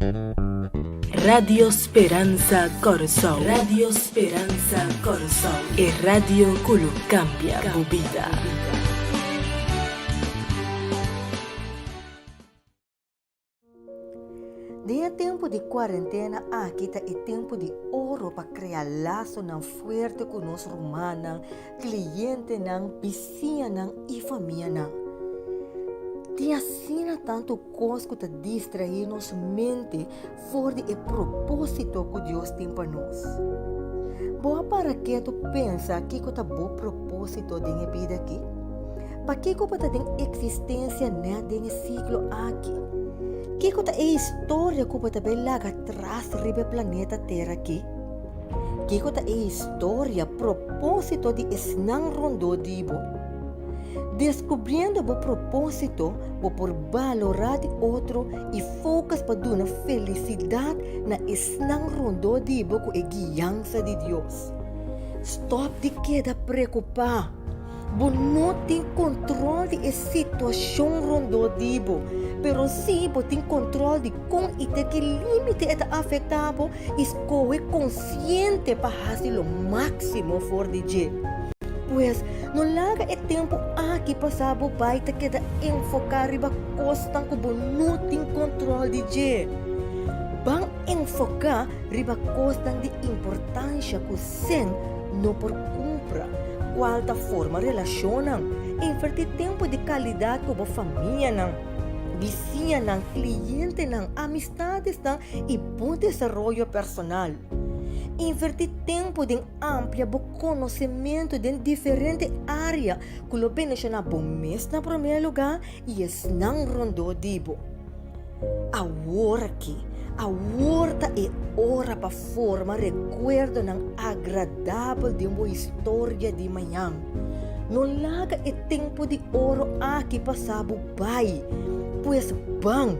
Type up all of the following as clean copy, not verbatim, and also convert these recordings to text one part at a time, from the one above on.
Radio Speranza Corazón. Radio Speranza Corazón. E radio culo cambia tu vida. Dia tempo de quarentena, aqui tá e tempo de ouro para criar laço não forte com nós romana, cliente não, vizinha não e família não. Tem assim tanto coisa que distrair nossa mente fora de propósito que Deus tem para nós. Boa para que tu pensa que tu tá bom propósito de vida aqui? Para que tu tem existência nesse ciclo aqui? Que kota é história que pata belaga atrás ribe planeta Terra aqui? Que kota é história propósito de esnang rondo dibo? Descobrindo o propósito, vou por valorar de outro e focus para dar felicidade na esnang rondo dibo com a guiança de Deus. Stop de queda preocupar. Bo não tem controle de situação rondo dibo. Pero se você tem controle de como e de que limite está afetado, escolhe consciente para fazer o máximo for de dia. Pois, não larga o tempo aqui passado para te queda enfocar riba costa que você não tem controle de dia. Bang enfocar riba costa de importância que sen não por compra. Qual da forma relacionam, invertir tempo de qualidade com a família não. Vizinha ng cliente ng amistades ng e bom desenvolvimento personal. Invertir tempo em amplia conhecimento de diferentes áreas que lo beneficia bom mês na primeiro lugar e es não rondo dibo. Agora é hora para formar recuerdo ng agradável de uma história de manhã. Não larga o tempo de ouro aqui passado bai. Pues bang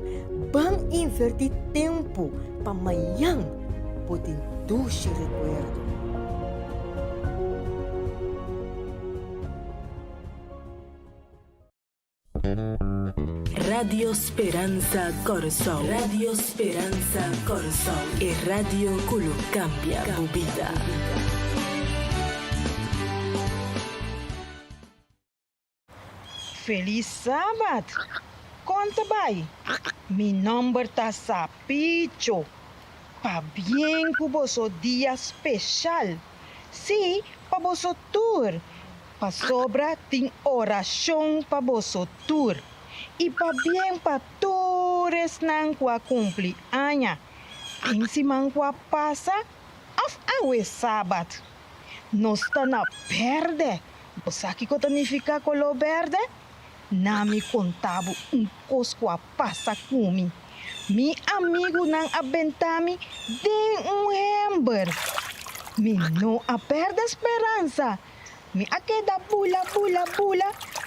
invertir tempo para amanhã poder doce recuerdo. Radio Speranza Corazón. Radio Speranza Corazón. E radio culo cambia tu vida. Feliz Sábado! Conta bem, mi number tá sapicho, pa bien que vosso dia especial, sim, pa vosso tour, pa sobra tem oração pa vosso tour, e pa bien pa todos nang kwa cumpli anya, tem si man kwa passa, af awe Sábado, nos tá na perde, sabe que significa color verde? Nami contavo cosco a passa kumi. Mi amigo nang abentami den hamburger. Mi no a perda esperança. Mi akeda bula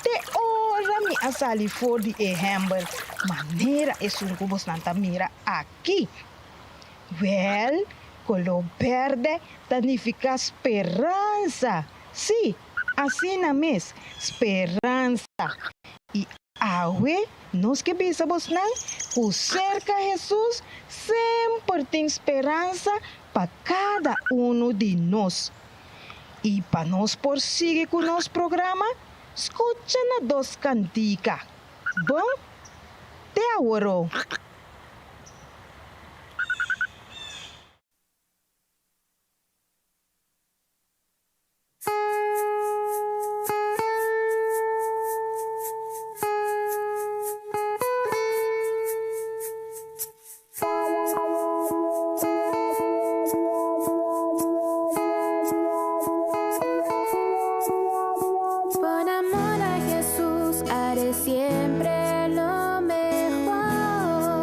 te ora mi asali for di hamburger. Maneira é suncubos nanta mira aqui. Well, color verde significa esperança. Sim, assim na mes, esperança. E awe, nós que pensamos não, por cerca Jesus sempre tem esperança para cada um de nós. E para nós prosseguir com o nosso programa, escuta na dos canticas. Bom, te agora. Por amor a Jesús haré siempre lo mejor.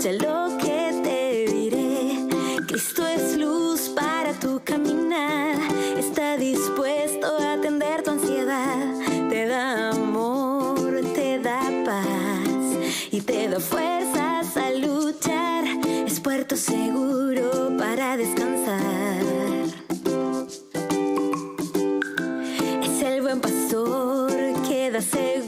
escucha lo que te diré. Cristo es luz para tu caminar, está dispuesto a atender tu ansiedad, te da amor, te da paz y te da fuerzas a luchar, es puerto seguro para descansar. Es el buen pastor que da seguridad.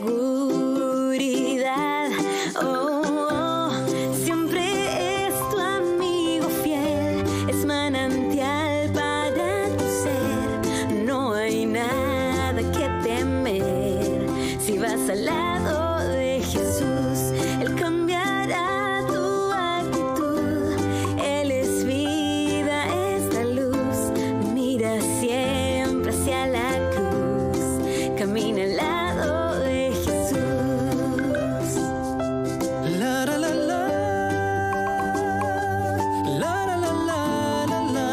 Oh, oh, siempre es tu amigo fiel, es manantial para tu ser. No hay nada que temer si vas al lado de Jesús. Él cambiará tu actitud. Él es vida, es la luz. Mira siempre hacia la cruz. Camina al lado de Jesús. La la la la, la la la la la la.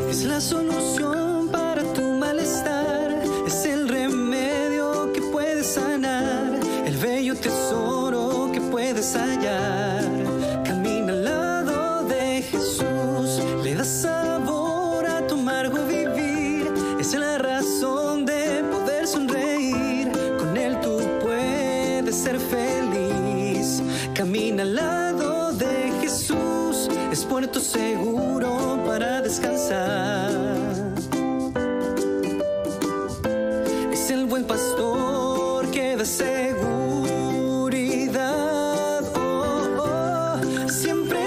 Es la solución para tu malestar, es el remedio que puede sanar, el bello tesoro que puedes hallar. Camina al lado de Jesús, le da sabor a tu amargo vivir, es la razón de poder sonreír, con él tú puedes ser feliz. Camina al lado de Jesús, es puerto seguro para descansar. Es el buen pastor que da seguridad. Oh, oh, siempre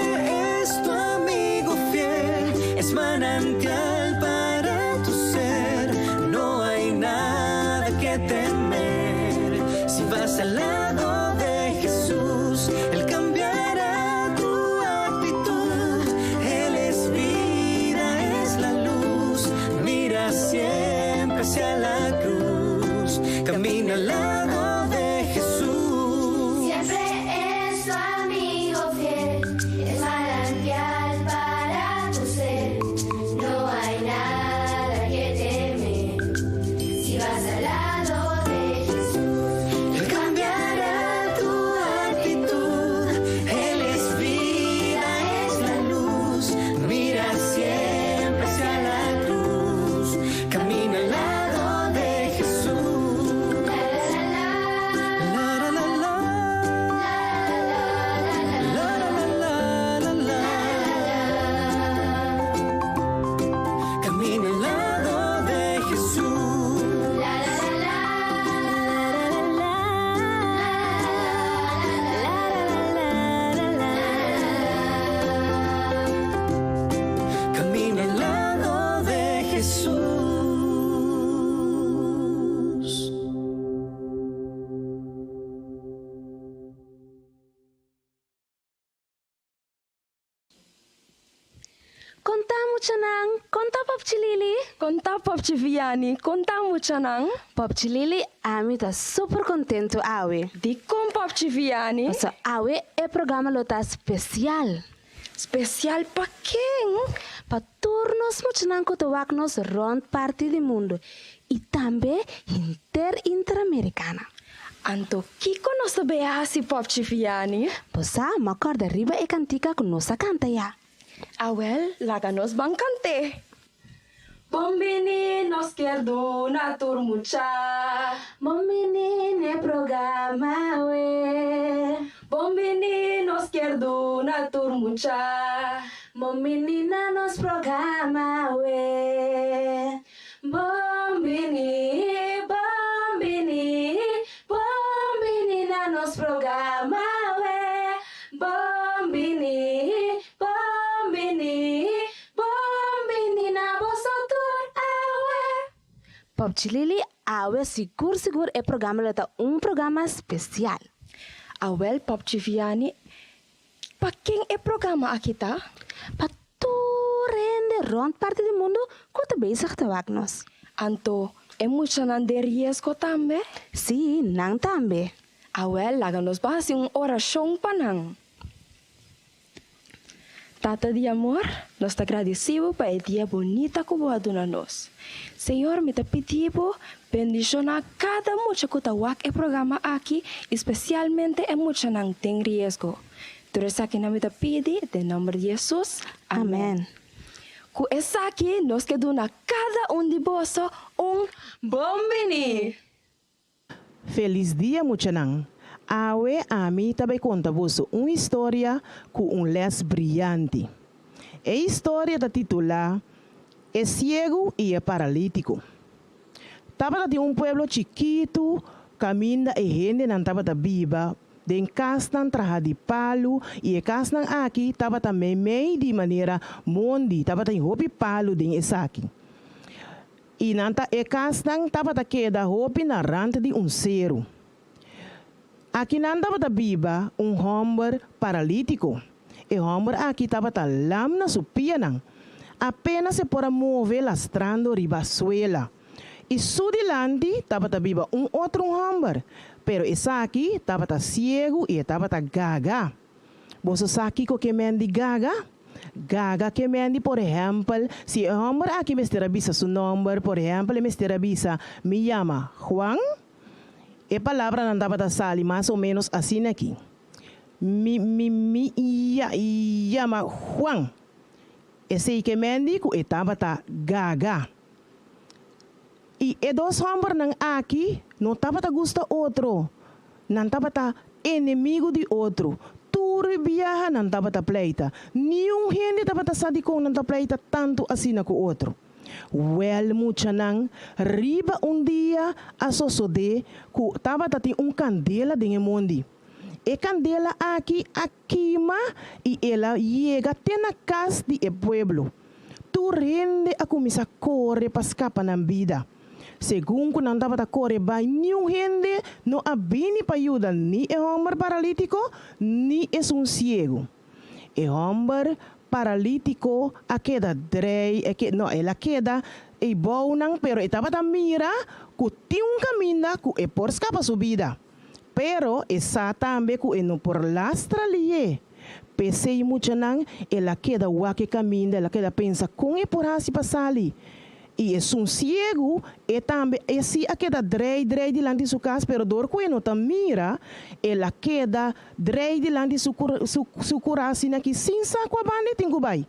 es tu amigo fiel, es manantial para tu ser. No hay nada que temer si vas al lado de Jesús. Él cambiará tu actitud. Él es vida, es la luz. Mira siempre hacia la cruz. Camina al lado de Jesús. Siempre es tu amigo fiel, es manantial para tu ser. No hay nada que temer si vas al lado de Jesús. Él cambiará tu actitud. Él es vida, es la luz. Mira siempre hacia la cruz. Camina al lado de Jesús. La la la la, la la la la la. Camina al lado de Jesús. Camina al lado de Jesús. Contamu Chanang, conta Popchi Lili. Conta Popchi Vianney, contamu Chanang. Popchi Lili, ami tá super contento awe. Di com Popchi Vianney. So awe é programa lota especial. Especial pa quem? Pa turnos muchanang kotowaknos rond parte do mundo. E também interamericana. Anto, Kiko no sabe si Popchi Vianney? Posa, macorda riba e cantica com nossa canta ya. Awel, laganos bancante. Bom menino, esquerdo na turmucha. Bom menino é programa we. Bom menino, esquerdo na turmucha. Bom menina nos programa we. Bom menino, bom menino, bom menina nos programa we. Bom menino, bom menino, bom menina bosotur awe. Popchi Lili, awe seguro é programa leta programa especial. Awel, Popchi Vianney, pa quem é programa aqui tá? Pa rende rond parte do mundo kota bezig te waknos. Anto, é muito de riesgo também? Sim, nang tambe. Awel, laganos ba si oração panang. Tata de amor, nós te agradecemos para o dia bonita que você deu a nós. Senhor, me te pedimos bendicionar cada mucha que está o programa aqui, especialmente a mucha que tem risco. Por isso que nós te pedimos, em nome de Jesus. Amém. Com essa aqui, nós queremos a cada de vós bom menino. Feliz dia, muchanang. Awe a mim também conta vos uma história com les brilhante. A história da titular é cego e é paralítico. Tava de pueblo chiquito, caminha e gente não tava viva. Den castan traja de palo e a castan aqui tava também meio de maneira mondi, tava tem hopi palo den essa aqui. E nanta e castan tava queda hopi na ranta de cero. Aqui não estava viva homem paralítico. E homem aqui estava lam na sua pierna. Apenas se pode mover lastrando ribasuela. E sudilante estava viva outro homem. Pero essa aqui estava cego e estava gaga. Você sabe o que mendi gaga? Gaga que mendi, por exemplo, se o homem aqui me está seu nome, por exemplo, me está me chama Juan. A palavra não estava sali mais ou menos assim aqui. Chama Juan. Esse que médico estava gaga. E dois homens aqui não estava gosto outro. Não estava inimigo de outro. Tudo viaja não estava pleita. Nenhum gente estava sadicão não pleita tanto assim com o outro. Well, muchanang, riba dia a sosode ku tava tati candela de mundi. E candela aqui queima e ela chega até na casa de pueblo. Tu rende a começar a correr para escapar na vida. Segundo não tava a correr bem, nenhum gente não abini para ajudar ni o homem paralítico ni é cego. O homem paralítico a queda drei, ela queda e bonang, pero estava da mira que tinha caminho que é por escapar sua vida. Pero essa também que não por lastra ali. Pensei muito não, ela queda o que caminho, ela queda pensa com é por assim passar ali. E é cego e também esse a queda drei diante de sua casa, pero dor que não tá mira, ela queda drei diante de sua coração aqui sem saco a banda tem que vai.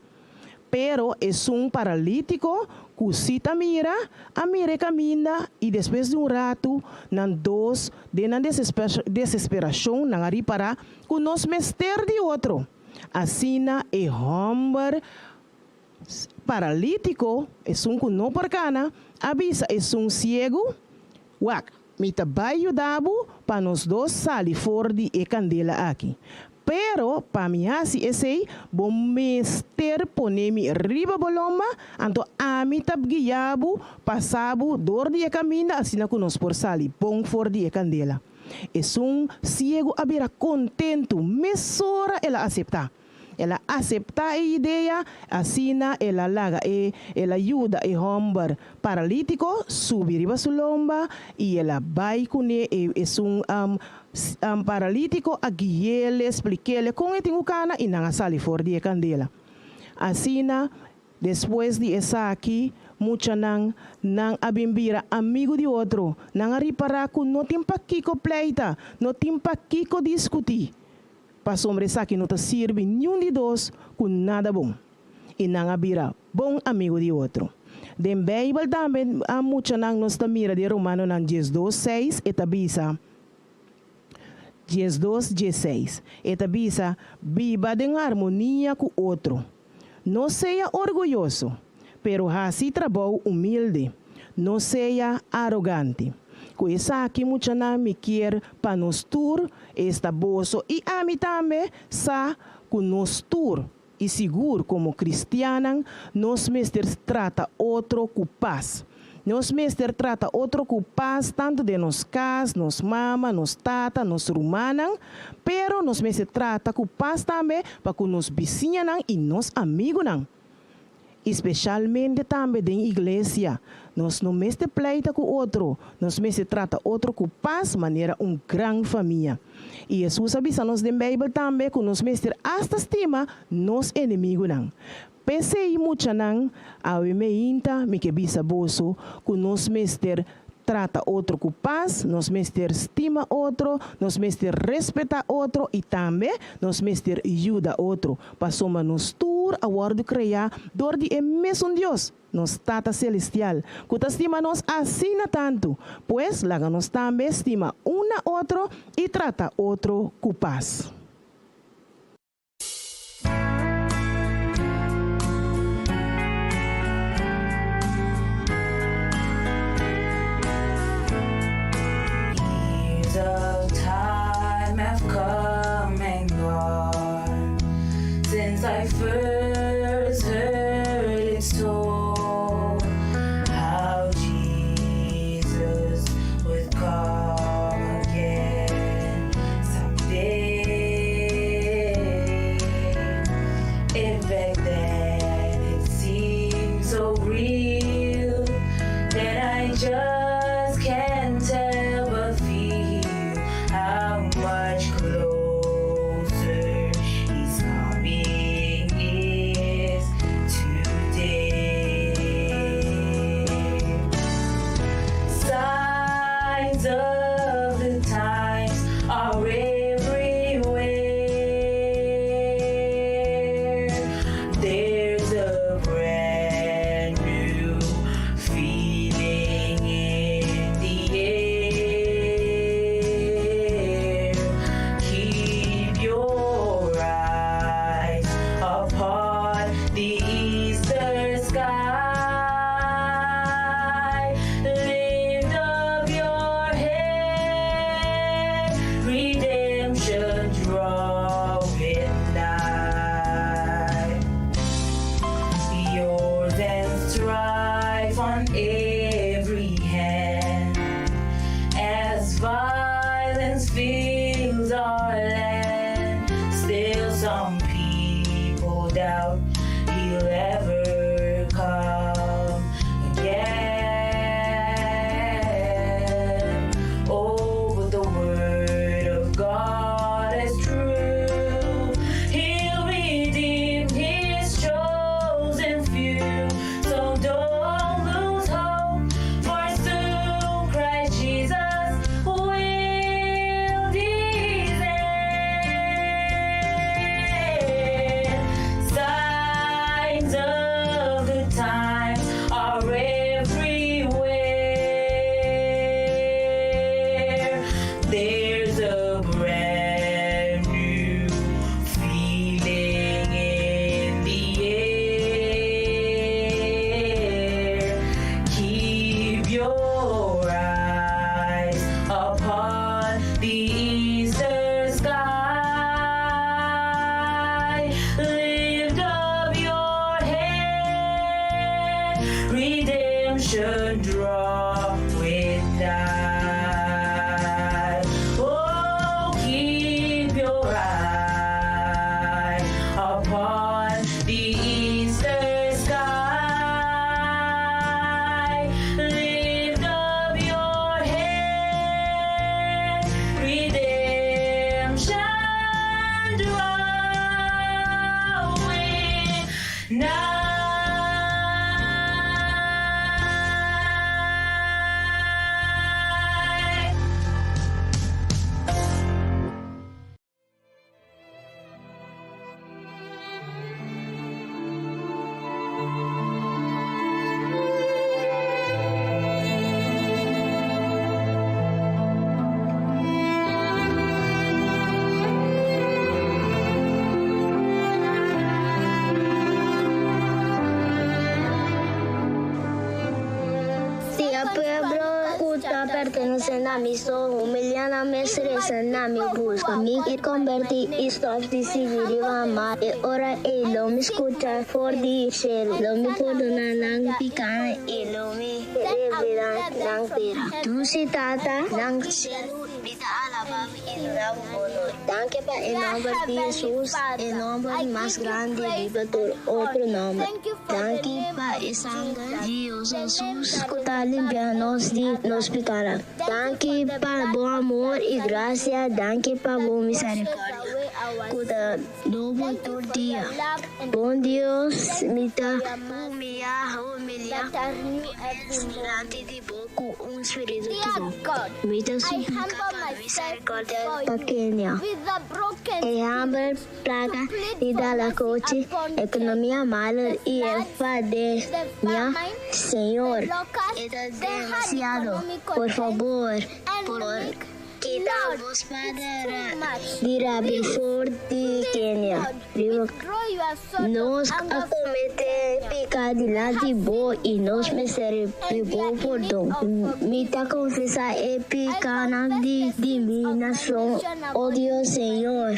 Pero é paralítico que se tá mira, a mira caminha e depois de rato, nan dos de na desesperação, nan ari para que nos mester de outro. Assim é homem paralítico, é que não por cana, avisa é cego, me vai ajudar para nós dois sair fora de candela aqui. Pero, para mim, assim, esse bom mester ponemi riba boloma, então a mim tab guiabo, passabo, dor de caminho, assim que nós por sair bom fora de candela. É cego a contento, mesora ela aceitar. Ela aceita a ideia, assim ela larga, ela ajuda o homem paralítico subir a sua lomba e ela vai com ele, é paralítico a guiar-lhe, explicar-lhe como é que tem cana e não sai fora de candela. Assim, depois de essa aqui, muita não abimbira amigo de outro, não reparar que não tem para que pleita, não tem para que discutir. Para sombreçar que não te serve nenhum de dois com nada bom. E não abira bom amigo de outro. Den Bíblia também há muita não nos mira de Romano na 12:6 e tabisa 12:16 e tabisa viva em harmonia com o outro. Não seja orgulhoso, pero assim trabalho humilde. Não seja arrogante. Coisa que muita não me quer para nos tur esta bolso e a mim também sa com nos tur e seguro como cristiana nos mestre trata outro com paz. Nos mestre trata outro com paz tanto de nos cas, nos mama, nos tata, nos rumanan, pero nos mestre trata com paz também para com nos vizinhos e nos amigos. Especialmente também da igreja. nós não mesmo pleita com outro, nós mesmo trata outro com paz, maneira grande família. E Jesus avisa nos na Bíblia também que nós mesmo hasta estima nos inimigos não. Pensei muito não, a me inta, me que bisa bolso, que nós mesmo trata outro com paz, nós mesmo estima outro, nós mesmo respeita outro e também nós mesmo ajuda outro. Passamos nos tour a word criar door de mesmo Deus, nos tata celestial, que estima nos assina tanto, pues laga nos também estima outro e trata outro com paz. Of time have come and gone since I first heard it told how Jesus would come again someday. It back then it seemed so real that I just can't tell but feel how much closer he's coming is today. Signs of the times are everywhere. There's a brand new feeling in the air. Keep your eyes upon the eastern sky. Lift up your head, redemption drawing nigh. Yours and strife on every hand, as violence fills our land. Still some people doubt he'll ever come again. Oh, but the word of God is true. He'll redeem his chosen few. So don't lose hope, for soon Christ Jesus will depart. nami so humiliana mesresa nami bus. Kami converti stop di sigiriwa ma e ora e lo mi scuta for di shell. Lo mi perdona nang picana e lo mi revela nang tira. Tu si tata nang shell. Bita alaba ina bono. Danke pa el nombre de Jesús, el nombre más grande vive por otro nombre. Danke pa el sangre de Dios Jesús, que está limpiarnos de nos pecados. Danke pa el buen amor y gracia. Danke pa buen misericordia. Kuda nuevo tu día. Bon Dios, mita humilla, delante de boco un espíritu tuyo. Mita suplica pa misericordia pequeña. El hambre, plaga y da la coche, economía mala y el pandemia. Señor, es demasiado. Por favor, quitamos para dirá before de Kenia. Nos acomete pecado delante bo y nos misericórdia perdón. Mita confesa e pecana de divinación. Oh Dios Señor,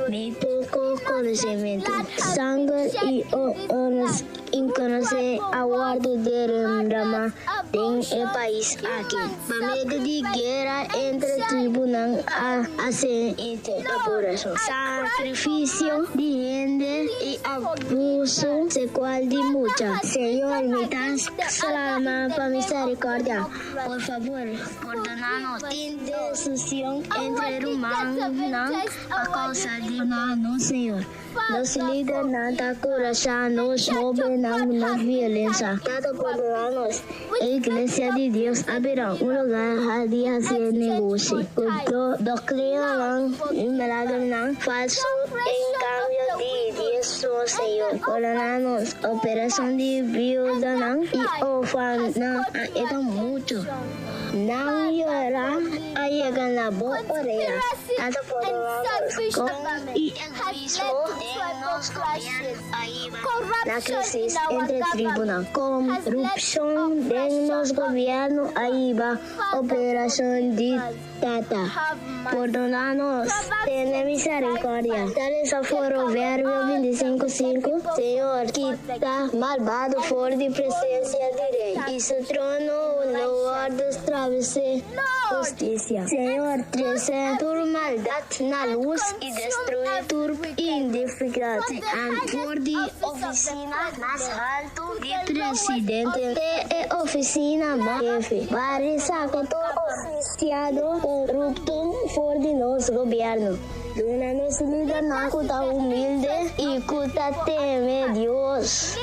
mi poco conocimiento, sangre y horas conocer aguardo de drama en el país aquí. Por medio de guerra entre tribunal hace interpolación, sacrificio de gente y abuso sexual de muchas. Señor, me das salama para misericordia. Por favor, perdónanos. Indecisión entre humanos a causa de no, Señor. Nos liga nada coração, nos move na violência. Tanto perdónanos. A Igreja de Deus abrirá lugar de fazer negócio. Doctrina milagre falso em cambio de Jesus, Senhor. Perdónanos. Operação de viúva e órfã é muito. Não llorar, llega na boa orelha. Tanto perdónanos. Com e egoísmo. Nos la crisis entre tribunal, corrupción de los gobiernos, ahí va operación de tata. Perdónanos, ten misericordia. Tales a Proverbio 25:5. Señor, quita malvado fuera de presencia de rey y su trono no guarda travese justicia. Señor, trece tu maldad na luz y destruye tu indiferencia. Por de oficina más alto de presidente de oficina más jefe. Para sacar todo oficiado corrupto por de los gobiernos. Luna nos liga na cuta humilde y cuta teme Dios.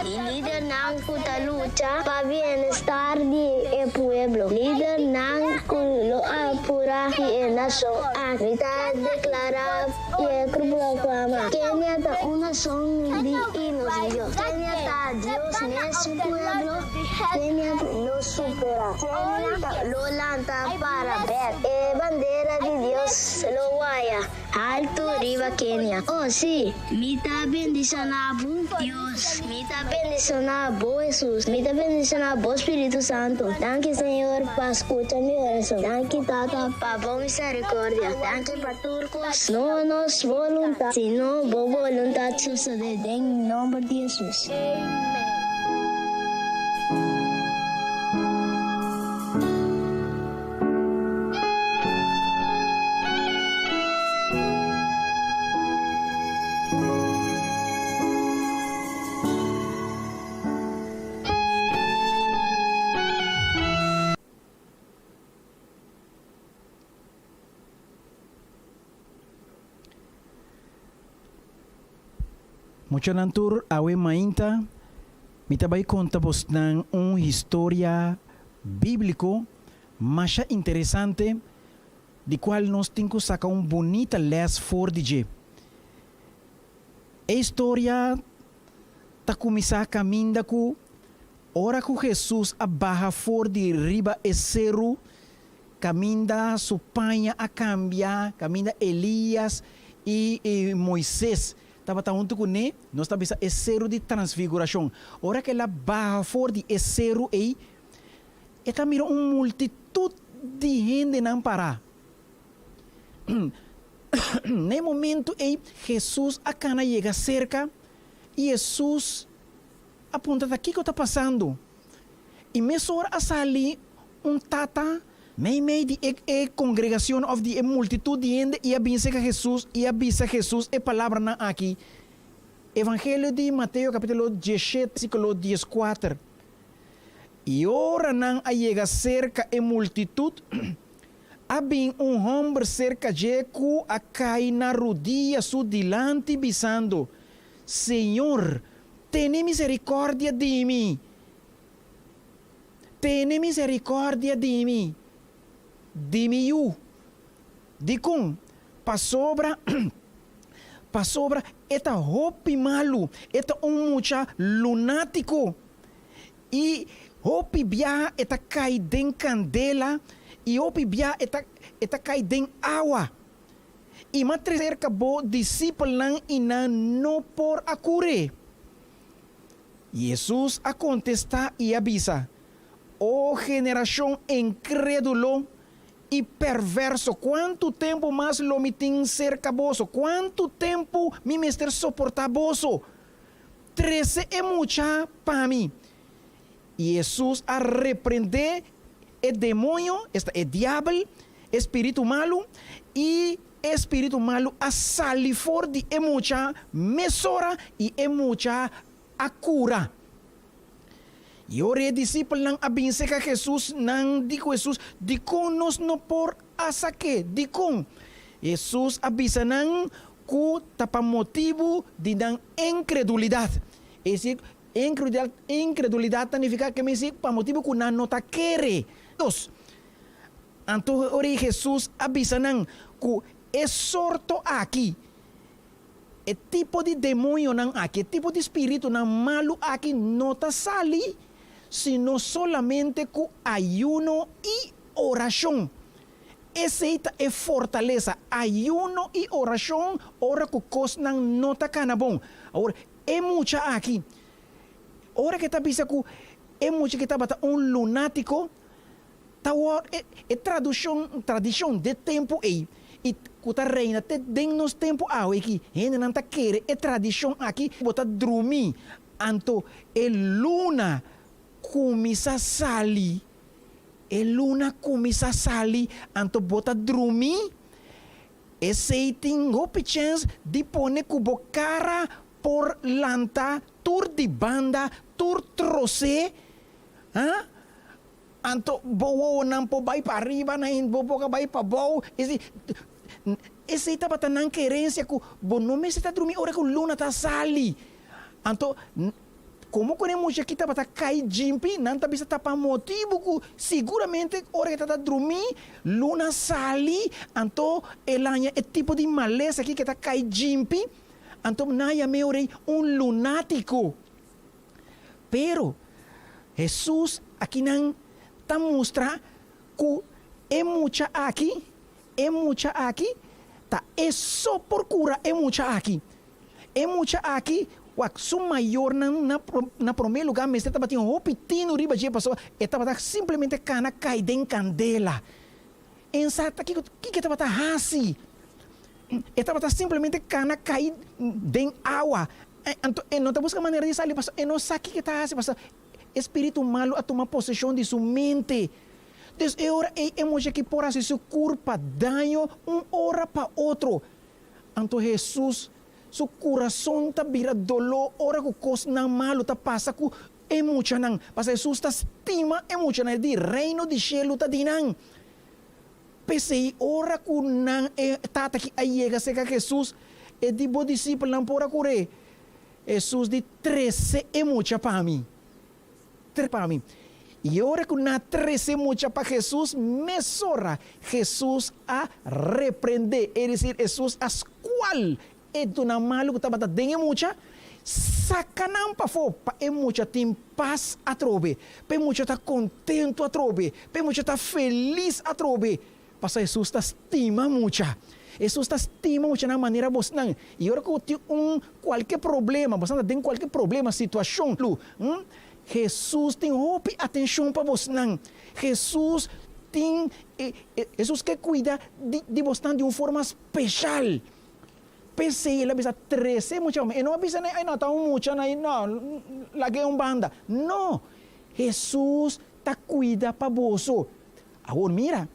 Y líder na cuta lucha para bienestar de el pueblo. Líder na lo apura y nación. Ahorita declara y proclama. Kenia está una son de Dios. Kenia está Dios es su pueblo. Kenia lo supera. Kenia lo lanza para ver. Bandera de Dios lo guaya. Alto arriba Kenia. Oh sí, mita bendicionado Dios. Mita bendicionado Jesús. Mita bendicionado Espíritu Santo. Danke Señor para escuchar mi oración. Danke Tata para boa misericordia. Danke para turcos. No nos voluntad, sino boa voluntad sucede en nombre de Jesús. Mucho nantur awe mainta mita vai conta vos nan história bíblico mas interessante de qual nós temos que sacar bonita les for de je. A história tá começar a caminhar com ora que Jesus abarra for de riba e cerro caminha su panha a cambiar caminha Elias e Moisés estava junto com ele, nós estamos a cerro de transfiguração. Ora que ela barra for de cerro aí, ela mira multitud de gente não para. No momento em Jesus a cana chega cerca e Jesus aponta aqui que está passando. E mesora a sali tata meio de congregação of de multitud de gente e avisa Jesus e palavra na aqui. Evangelho de Mateus capítulo 17 versículo 14. E ora não a chega cerca e multitud. Habia homem cerca de que a cai na rodilha su dilante bisando, Senhor, tenha misericórdia de mim. Tenha misericórdia de mim. De mim, de com, pa sobra, eta hopi malu, eta mucha lunático, e hopi bia eta cai den candela, e hopi bia eta cai den água. E matre cerca bo discípulo ina no por acure. Jesus a contesta e avisa, oh geração incrédulo e perverso, quanto tempo mais lo me tem cerca vosso, quanto tempo me mister soportar vosso, 13 é mucha para mim. E Jesus a repreender o demônio, o diabo, espírito malo, e espírito malo a salir fora de mucha mesora e mucha a cura. E ore discípulo não abençoa Jesus, não digo Jesus, digo nos no por asaque, digo. Jesus avisa não que tapa motivo de dan incredulidade. É decir, incredulidade significa que me diz para motivo que não nota querer. Dos. Então ore Jesus avisa não que é sorto aqui. O tipo de demônio não aqui, o tipo de espírito não malo aqui não está sali, sino solamente com ayuno e oração. Essa é fortaleza. Ayuno e oração, ora que coisa não está cana bom. Agora, é muita aqui. Ora que está pensando que é muito que está lunático, é tradição de tempo aí. E kuta reina te den nos tempo aqui, gente não tá querer é tradição aqui, bota dormir, anto é luna começa a salir, anto bota dormir, esse tem hope chance de pôr cubo cara por lanta, tur de banda, tur troce, anto bowo não po vai para arriba, nem bobo vai para baixo, esse está batendo querência que o nome está dormindo, ora que o luna está sali. Anto, como queremos aqui está batendo cai jimpi, não está bisa para motivo que seguramente ora que está dormindo, luna sali, anto elanya é tipo de maleza aqui que está cai jimpi, anto naya me orei lunático. Pero Jesus aqui não está mostra que é mucha aqui, tá? É só por cura, é mucha aqui, o maior na primeiro lugar, mas estava batendo um pitino riba de pessoa, estava simplesmente cana cai den candela. Ensata que estava assim, estava simplesmente cana cai den água. Não está buscando maneira de sair, não sabe o que está assim, espírito malo a tomar possessão de sua mente. Então, agora é que por assim seu corpo dano hora para outro. Então, Jesus, seu coração está vira dolor, hora que coisa não malo está passa com muito não. Mas Jesus está estima muito não de reino de céu está dinang. Pensei, hora que não tata que aí chega seca Jesus e de bo discípulo não pora correr. Jesus de 13 é muito para mim. Para mim. E hora que na 13 mucha para Jesus, me sorra Jesus a repreender. É dizer, Jesus as qual é do na malo que estava dando mucha, sacanam para fora, para mucha tem paz a trobe, para mucha tá contento a trobe, para mucha tá feliz a trobe. Para Jesus está estima mucha. Jesus está estima muito na maneira você não. E hora que tem qualquer problema, você tem qualquer problema, situação, Jesus tem atenção para você não. Jesus ting, Jesus que cuida de você de uma forma especial. Pensei, ele avisa 13 mucho, e não avisa nem não tá mucho aí não, lá que banda. Não. Jesus tá cuida para você. Agora mira,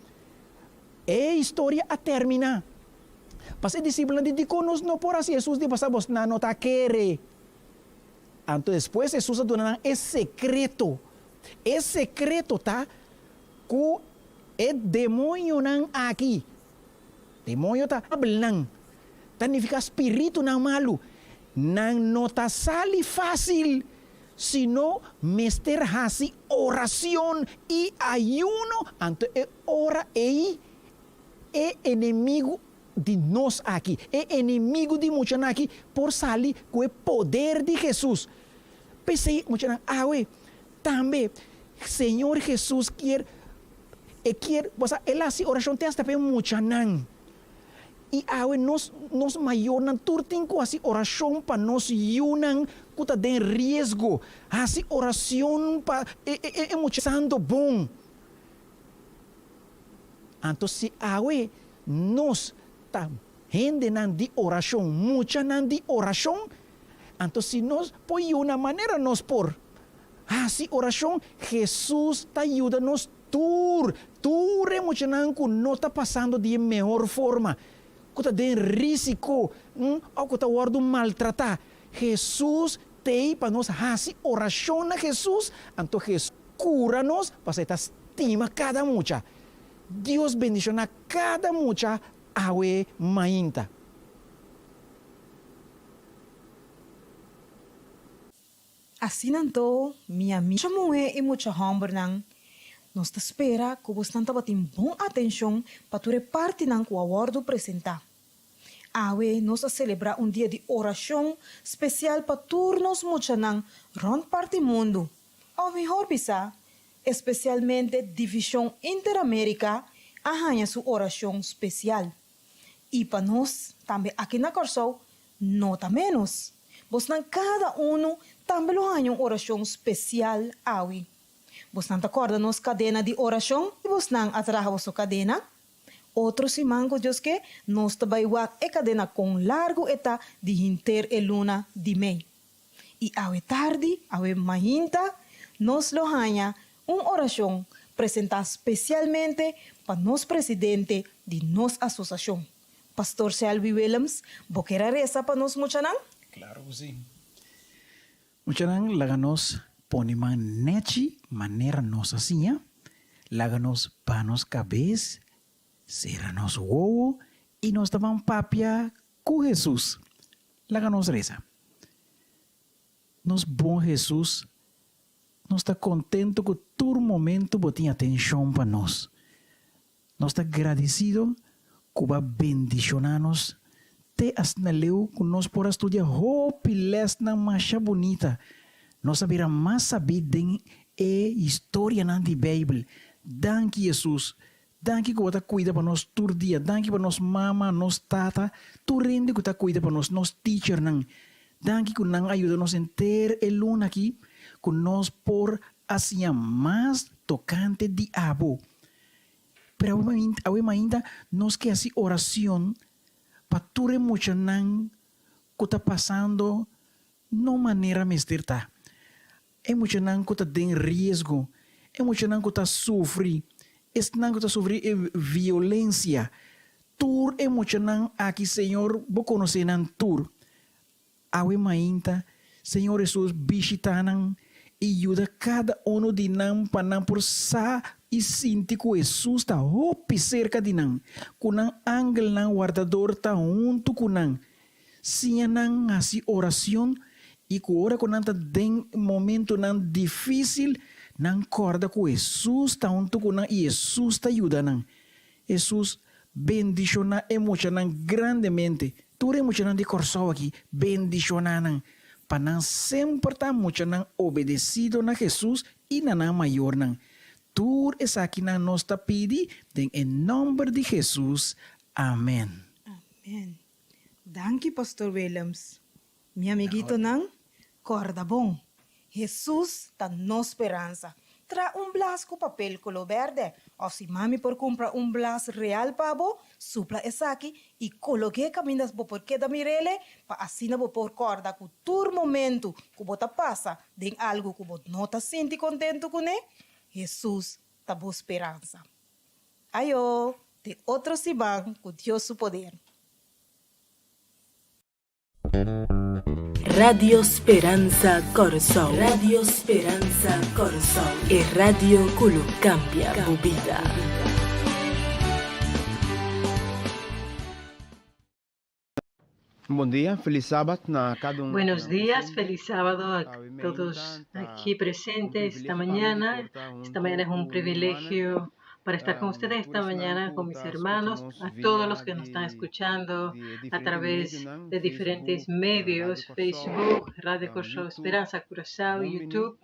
a história a termina. Pas discípulos de conosco não por assim, Jesus de passar vos na nota querer. Então depois Jesus a dona esse secreto. Esse secreto tá que é demônio não aqui. Demônio tá hablando. Significa espírito não malo. Não nota sale fácil. Sino mester hasi oração e ayuno. Então ora é inimigo de nós aqui. É inimigo de muitos aqui por salir com o poder de Jesus. Pensei, muitos também, Senhor Jesus quer, ele assim oração tem esta muitos não. E nós maior não turtem com assim oração para nós yunan que tem risco. Assim oração para é muito santo bom. Então se nós tá gente não de oração, muita não de oração. Então se nós põe uma maneira nós por assim oração, Jesus tá ajuda nós tur é muito não que não está passando de melhor forma. Que tem risco, ou que está guardo maltratar. Jesus tem para nós assim oração na Jesus. Então Jesus cura-nos para você estima cada mucha. Deus bendiga cada mucha awe mainta. Assim então, minha amiga, chamo e muita hamburger nang. Nós te espera que você não batem bom atenção para tu parte nang que o awardo apresentar. Awe, nós a celebrar dia de oração especial para turnos mucha nang rond parte mundo. Ou melhor bisa, especialmente divisão Interamérica, arranha sua oração especial. E para nós, também aqui na Corsol, nota menos. Vos não cada também lo arranha uma oração especial awi. Vos não acorda nos cadena de oração e vos não atraja vossa cadena. Outro simango Deus que nós também wak cadena com largo eta de inter e luna de mei. E awe tarde, awe mahinta, nos lo arranha uma oração apresentada especialmente para nos presidente de nos associação. Pastor Shelby Williams, boquera reza para nos muchanan? Claro que sí. Muchanan, laganos poniman nechi, manera nos hacía, laganos panos cabez, serranos huevo, y nos daban papia con Jesús. Laganos reza. Nos bom Jesús, nos está contento que todo momento botín atención para nos. Nos está agradecido que va bendicionarnos. Te asnaleu que nos por estudiar hopiles na macha bonita. Nos saberá mais saber de história na de Bíblia. Danke Jesus. Danke que você cuida para nós todo dia. Danke para nós mama, nós tata. Tu rende que você cuida para nós teacher nang. Danke que nang ajuda nos enter el luna aqui. Que nos por assim mais tocante de abo. Pero ainda nos que assim oração para tu remuchanan que está passando não maneira mestirta. É muchanan que está em risco. É muchanan que está sofrendo. É muchanan que está sofrendo violência. Tur é muchanan aqui, Senhor, vou conhecer nan tur. Awe mainta, Senhor Jesus, visitanan e ajuda cada de nós para por sa e sinti que Jesus está hopi cerca de nós. Kunang angel nang guardador está junto com nós. Sia nang assim oração e que ora com nós den momento nang difícil, nang corda que Jesus está junto com nós e Jesus está ajudando. Jesus bendiciona emocionan grandemente. Tu emocionan de coração aqui, bendicionan. Para nós sempre estar emocionan obedecido na Jesus e na maior nang. Tur es aqui na nossa pedi, em nome de Jesus. Amém. Amém. Danke, Pastor Williams. Meu amiguito nang, corda bom. Jesus está nossa esperança. Tra un blas con papel color verde. O si mami por comprar un blas real pabo, supla esa aquí y coloque caminas bo por queda mirele, pa así no bo por corda cu tur momento que bota pasa de algo que bot no ta senti contento con él. Jesús ta bo esperanza. Ayo, de otro si van con Dios su poder. Radio Speranza Corazón. Radio Speranza Corazón. E radio que cambia tu vida. Buen día, feliz sábado a cada uno. Buenos días, feliz sábado a todos aquí presentes esta mañana. Esta mañana es un privilegio para estar con ustedes esta mañana, con mis hermanos, a todos los que nos están escuchando a través de diferentes medios, Facebook, Radio Corazón Esperanza Curazao, YouTube.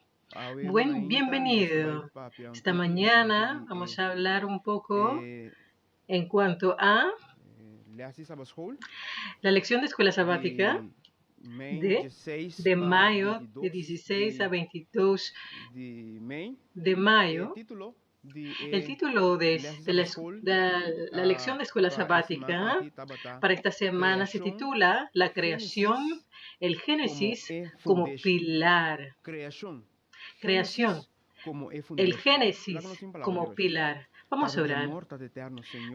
Bienvenido. Esta mañana vamos a hablar un poco en cuanto a la lección de escuela sabática de mayo, de 16 a 22 de mayo. El título de la lección de escuela sabática para esta semana se titula La creación, el Génesis como pilar. Creación, el Génesis como pilar. Vamos a orar.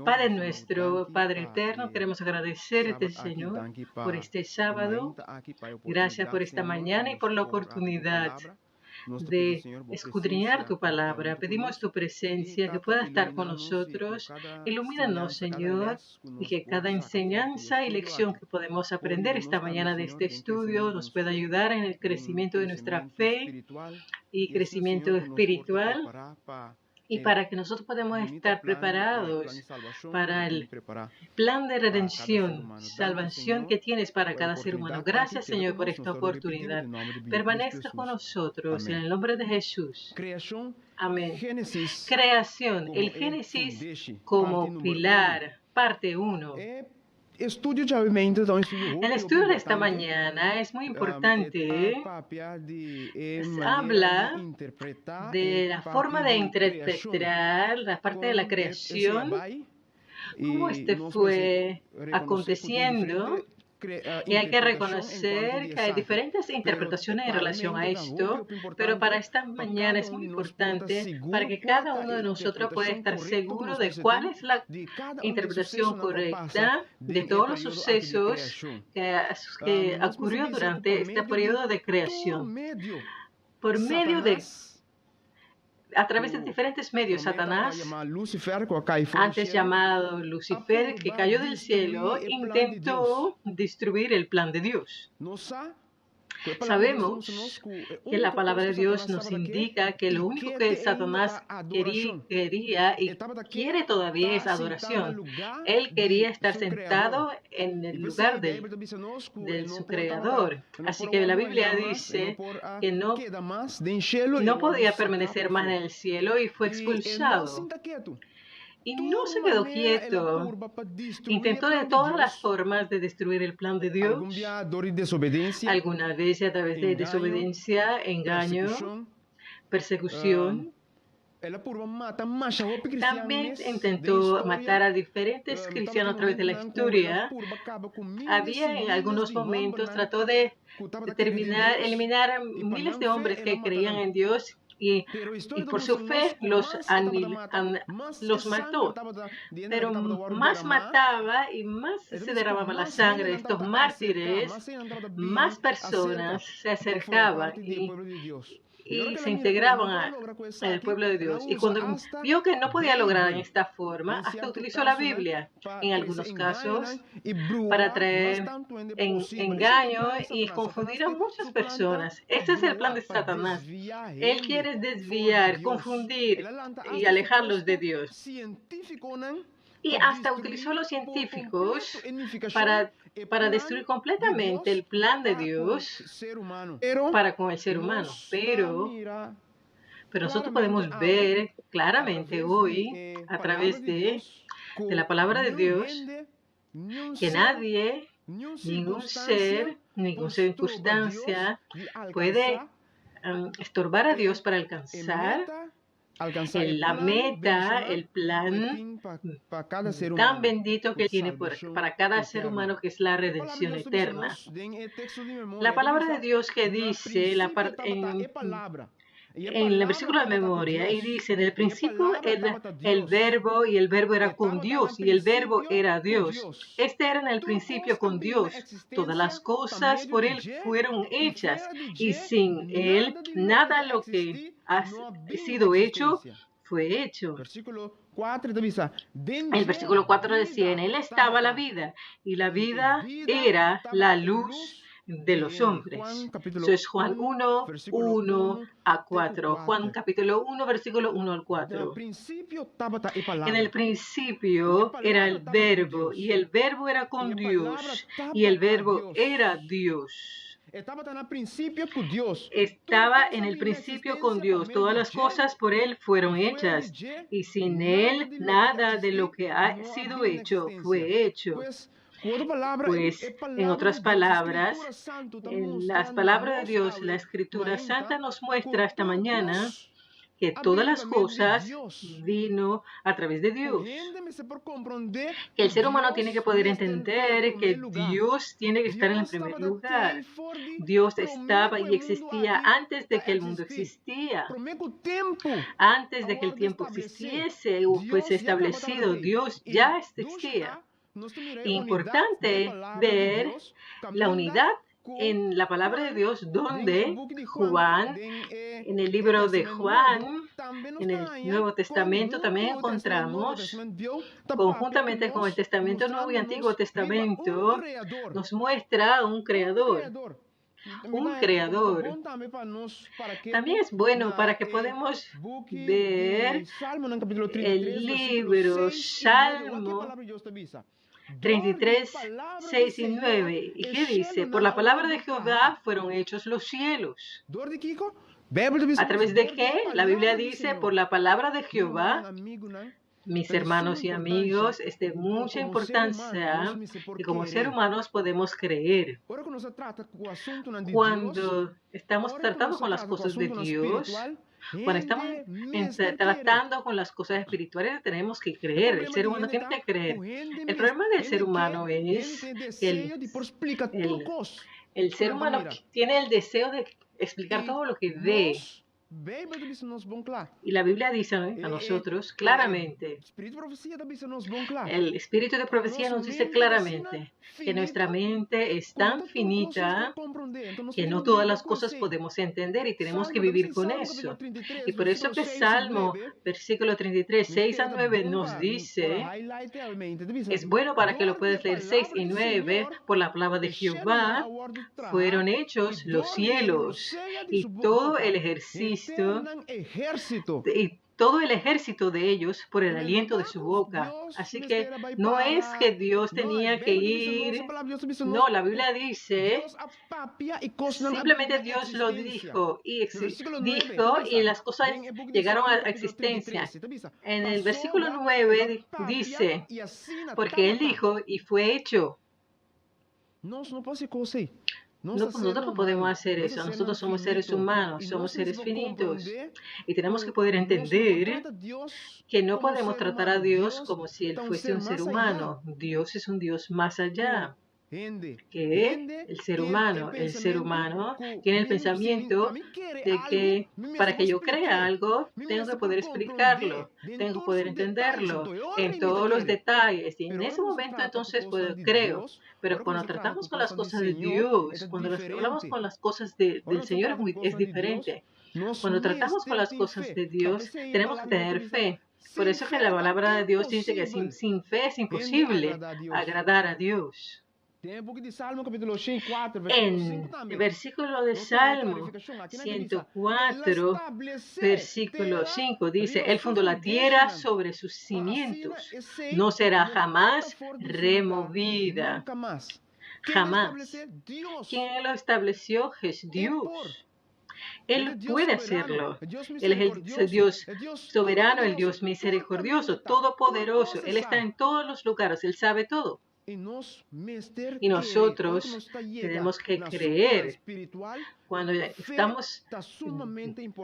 Padre nuestro, Padre eterno, queremos agradecerte, Señor, por este sábado. Gracias por esta mañana y por la oportunidad de escudriñar tu palabra. Pedimos tu presencia, que pueda estar con nosotros. Ilumínanos, Señor, y que cada enseñanza y lección que podemos aprender esta mañana de este estudio nos pueda ayudar en el crecimiento de nuestra fe y crecimiento espiritual, y para que nosotros podamos estar preparados para el plan de redención, salvación que tienes para cada ser humano. Gracias, Señor, por esta oportunidad. Permanezca con nosotros en el nombre de Jesús. Amén. Creación, el Génesis como pilar, parte 1. El estudio de esta mañana es muy importante. Habla de la forma de interpretar la parte de la creación, cómo fue aconteciendo. Y hay que reconocer que hay diferentes interpretaciones en relación a esto, pero para esta mañana es muy importante para que cada uno de nosotros pueda estar seguro de cuál es la interpretación correcta de todos los sucesos que ocurrió durante este periodo de creación. Por medio de a través de diferentes medios, Satanás, antes llamado Lucifer, que cayó del cielo, intentó destruir el plan de Dios. Sabemos que la palabra de Dios nos indica que lo único que Satanás quería y quiere todavía es adoración. Él quería estar sentado en el lugar de su creador. Así que la Biblia dice que no podía permanecer más en el cielo y fue expulsado. Y no se quedó quieto. Intentó de todas las formas de destruir el plan de Dios. Algunas veces a través de desobediencia, engaño, persecución. También intentó matar a diferentes cristianos a través de la historia. Había en algunos momentos, trató de eliminar a miles de hombres que creían en Dios. Y por su fe los mató. Pero más mataba y más se derramaba la sangre de estos mártires, más personas se acercaban y se integraban al pueblo de Dios. Y cuando vio que no podía lograr en esta forma, hasta utilizó la Biblia en algunos casos para traer engaño y confundir a muchas personas. Este es el plan de Satanás. Él quiere desviar, confundir y alejarlos de Dios. Y hasta utilizó los científicos para destruir completamente el plan de Dios para con el ser humano. Pero nosotros podemos ver claramente hoy, a través de la palabra de Dios, que nadie, ninguna circunstancia puede estorbar a Dios para alcanzar la meta, el plan tan bendito que tiene para cada ser humano, que es la redención eterna. La palabra de Dios que dice en el versículo de memoria, y dice: en el principio era el verbo, y el verbo era con Dios, y el verbo era Dios. Este era en el principio con Dios. Todas las cosas por Él fueron hechas, y sin Él nada lo que ha sido hecho fue hecho. El versículo 4 decía: en Él estaba la vida, y la vida era la luz de los hombres. Eso es Juan 1, 1 a 4. Juan capítulo 1, versículo 1 al 4. En el principio era el verbo, y el verbo era con Dios, y el verbo era Dios. Estaba en el principio con Dios. Todas las cosas por Él fueron hechas, y sin Él nada de lo que ha sido hecho fue hecho. Pues, en otras palabras, en las palabras de Dios, la Escritura Santa nos muestra esta mañana que todas las cosas vino a través de Dios. Que el ser humano tiene que poder entender que Dios tiene que estar en el primer lugar. Dios estaba y existía antes de que el mundo existía. Antes de que el tiempo existiese o fuese establecido, Dios ya existía. Importante ver la unidad en la palabra de Dios, donde Juan, en el libro de Juan, en el Nuevo Testamento, también encontramos, conjuntamente con el Testamento Nuevo y Antiguo Testamento, nos muestra un creador. Un creador. También es bueno para que podamos ver el libro Salmo 33, 6 y 9. ¿Y qué dice? Por la palabra de Jehová fueron hechos los cielos. ¿A través de qué? La Biblia dice: por la palabra de Jehová. Mis hermanos y amigos, es de mucha importancia y como seres humanos podemos creer. Cuando estamos tratando con las cosas de Dios, cuando estamos tratando con las cosas espirituales, tenemos que creer. El ser humano tiene que creer. El problema del ser humano es que el ser humano tiene el deseo de explicar todo lo que ve. Y la Biblia dice a nosotros claramente, el espíritu de profecía nos dice claramente que nuestra mente es tan finita que no todas las cosas podemos entender y tenemos que vivir con eso. Y por eso que Salmo, versículo 33, 6 a 9 nos dice, es bueno para que lo puedas leer 6 y 9, por la palabra de Jehová fueron hechos los cielos y todo el ejército de ellos por el aliento de su boca. Así que no es que Dios tenía que ir. No, la Biblia dice, simplemente Dios lo dijo y las cosas llegaron a existencia. En el versículo 9 dice, porque Él dijo y fue hecho. Nosotros no podemos hacer eso. Nosotros somos seres humanos, somos seres finitos. Y tenemos que poder entender que no podemos tratar a Dios como si Él fuese un ser humano. Dios es un Dios más allá que el ser humano. El ser humano tiene el pensamiento de que para que yo crea algo, tengo que poder explicarlo, tengo que poder entenderlo en todos los detalles. Y en ese momento entonces creo. Pero cuando tratamos con las cosas de Dios, cuando hablamos con las cosas del Señor es diferente. Cuando tratamos con las cosas de Dios, tenemos que tener fe. Por eso que la palabra de Dios dice que sin fe es imposible agradar a Dios. En el versículo de Salmo 104, versículo 5, dice, Él fundó la tierra sobre sus cimientos, no será jamás removida. Jamás. ¿Quién lo estableció? Es Dios. Él puede hacerlo. Él es el Dios soberano, el Dios misericordioso, todopoderoso. Él está en todos los lugares, Él sabe todo. Y nosotros tenemos que creer cuando estamos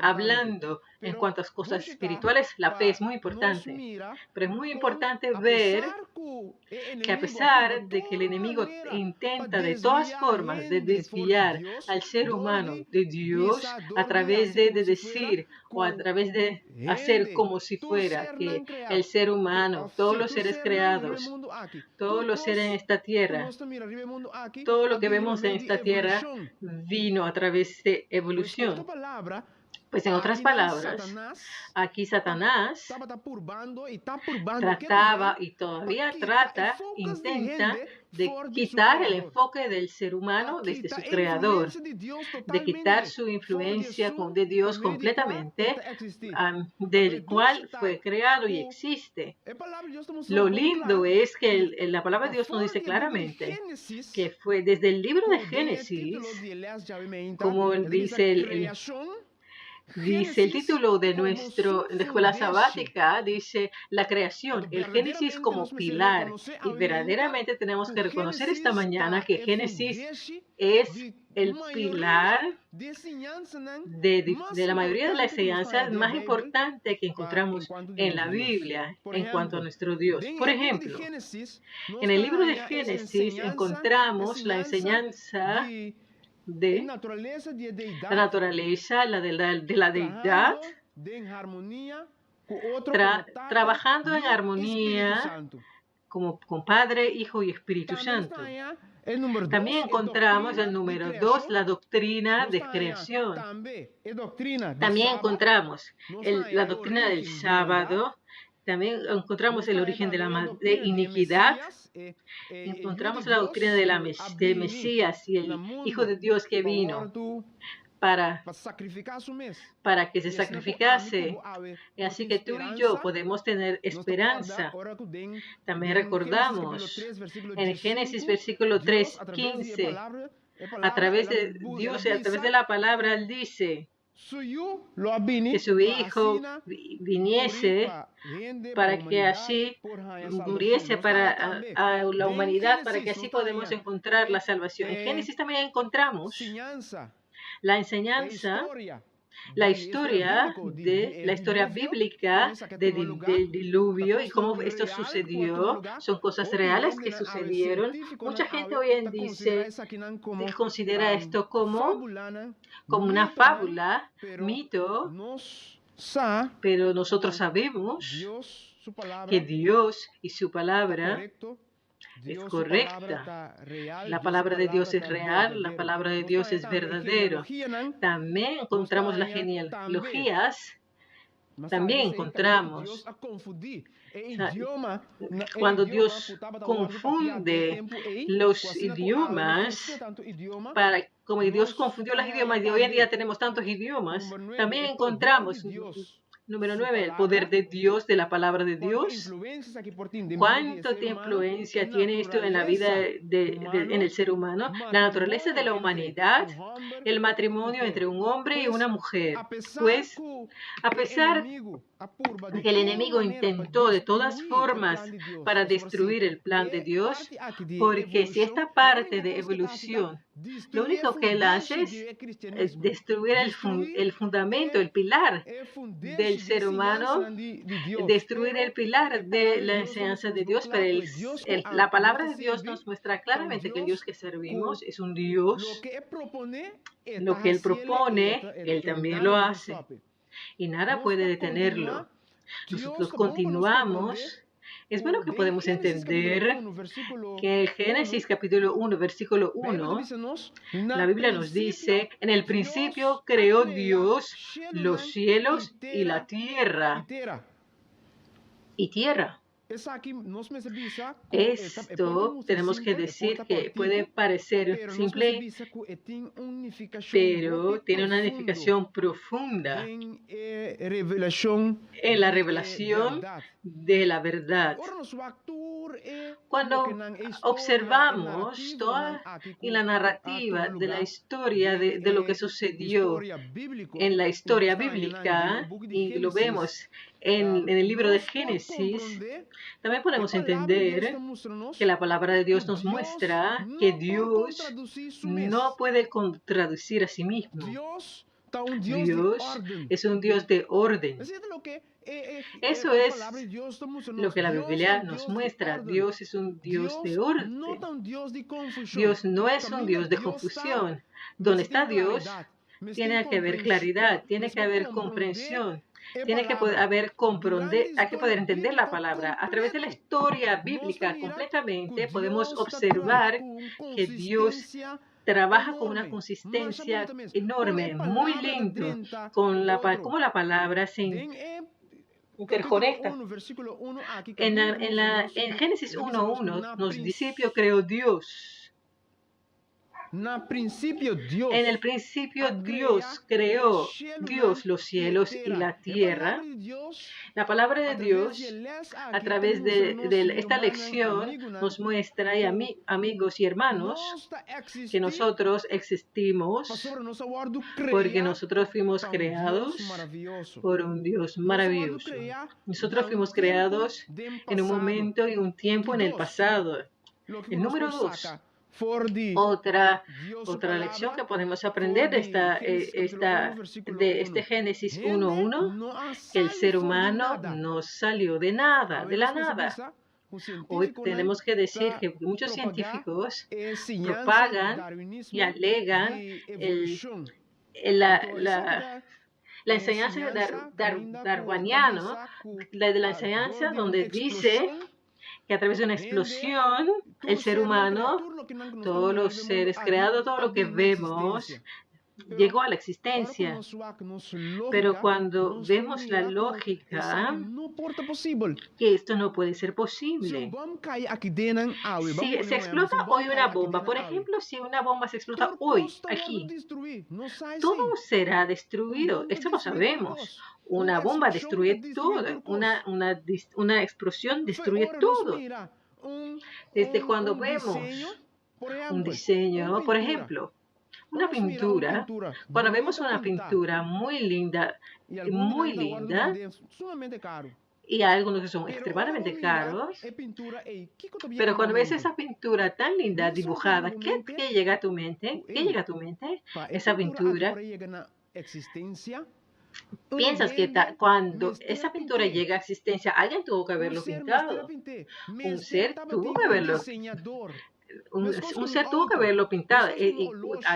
hablando en cuanto a cosas espirituales, la fe es muy importante. Pero es muy importante ver que a pesar de que el enemigo intenta de todas formas de desviar al ser humano de Dios a través de decir o a través de hacer como si fuera que el ser humano, todos los seres creados, todos los seres en esta tierra, todo lo que vemos en esta tierra vino a través de evolución. Pues en otras palabras, aquí Satanás trataba y todavía intenta de quitar el enfoque del ser humano desde su creador, de quitar su influencia de Dios completamente, del cual fue creado y existe. Lo lindo es que la palabra de Dios nos dice claramente que fue desde el libro de Génesis, como dice el título de nuestra escuela sabática, dice la creación, el Génesis como pilar. Y verdaderamente tenemos que reconocer esta mañana que Génesis es el pilar de la mayoría de las enseñanzas más importantes que encontramos en la Biblia en cuanto a nuestro Dios. Por ejemplo, en el libro de Génesis encontramos la enseñanza de la naturaleza, de la deidad, trabajando en armonía con Padre, Hijo y Espíritu Santo. También encontramos el número 2, la doctrina de creación. También encontramos la doctrina del sábado. También encontramos el origen de iniquidad. Encontramos la doctrina de Mesías y el Hijo de Dios que vino para que se sacrificase. Así que tú y yo podemos tener esperanza. También recordamos en Génesis versículo 3:15, a través de Dios y a través de la palabra, Él dice que su Hijo viniese para que así muriese para la humanidad, para que así podamos encontrar la salvación. En Génesis también encontramos la enseñanza, la historia bíblica del diluvio y cómo esto sucedió. Son cosas reales que sucedieron. Mucha gente hoy en día considera esto como una fábula, mito, pero nosotros sabemos que Dios y su palabra es correcta. La palabra de Dios es real, la palabra de Dios es verdadero. También encontramos las genealogías, también encontramos cuando Dios confunde los idiomas, como Dios confundió los idiomas y hoy en día tenemos tantos idiomas, también encontramos número 9, el poder de Dios, de la palabra de Dios. ¿Cuánta influencia tiene esto en la vida en el ser humano? La naturaleza de la humanidad, el matrimonio entre un hombre y una mujer. Pues, a pesar de que el enemigo intentó de todas formas para destruir el plan de Dios, porque si esta parte de evolución, lo único que él hace es destruir el fundamento, el pilar del ser humano, destruir el pilar de la enseñanza de Dios, pero la palabra de Dios nos muestra claramente que el Dios que servimos es un Dios. Lo que Él propone, Él también lo hace. Y nada puede detenerlo. Nosotros continuamos. Es bueno que podemos entender que en Génesis capítulo 1, versículo 1, la Biblia nos dice, en el principio creó Dios los cielos y la tierra. Y tierra. Esto tenemos que decir que puede parecer simple, pero tiene una significación profunda en la revelación de la verdad. Cuando observamos toda la narrativa de la historia de lo que sucedió en la historia bíblica, y lo vemos en el libro de Génesis, también podemos entender que la palabra de Dios nos muestra que Dios no puede contradecir a sí mismo. Dios es un Dios de orden. Eso es lo que la Biblia nos muestra. Dios es un Dios de orden. Dios no es un Dios de confusión. Donde está Dios, tiene que haber claridad, tiene que haber comprensión. Tiene que haber hay que poder entender la palabra. A través de la historia bíblica completamente podemos observar que Dios trabaja con una consistencia enorme, muy lindo, con cómo la palabra se interconecta. En Génesis 1:1 nos dice, principio creó Dios. En el principio Dios creó los cielos y la tierra. La palabra de Dios, a través de esta lección, nos muestra, y amigos y hermanos, que nosotros existimos porque nosotros fuimos creados por un Dios maravilloso. Nosotros fuimos creados en un momento y un tiempo en el pasado. El número 2. Otra lección que podemos aprender de este Génesis 1:1, que el ser humano no salió de la nada. Hoy tenemos que decir que muchos científicos propagan y alegan la enseñanza darwiniana, de la enseñanza donde dice que a través de una explosión, el ser humano, todos los seres creados, todo lo que vemos, llegó a la existencia. Pero cuando vemos la lógica, que esto no puede ser posible. Si se explota hoy una bomba, por ejemplo, si una bomba se explota hoy, aquí, todo será destruido. Esto lo sabemos. Una bomba destruye todo. Una explosión destruye todo. Desde cuando vemos un diseño, por ejemplo, una pintura, cuando vemos una pintura muy linda, y hay algunos que son extremadamente caros, pero cuando ves esa pintura tan linda, dibujada, ¿qué llega a tu mente? ¿Qué llega a tu mente? Esa pintura. Piensas que cuando esa pintura llega a existencia, alguien tuvo que haberlo pintado. Un ser tuvo que haberlo. Un ser tuvo que haberlo pintado.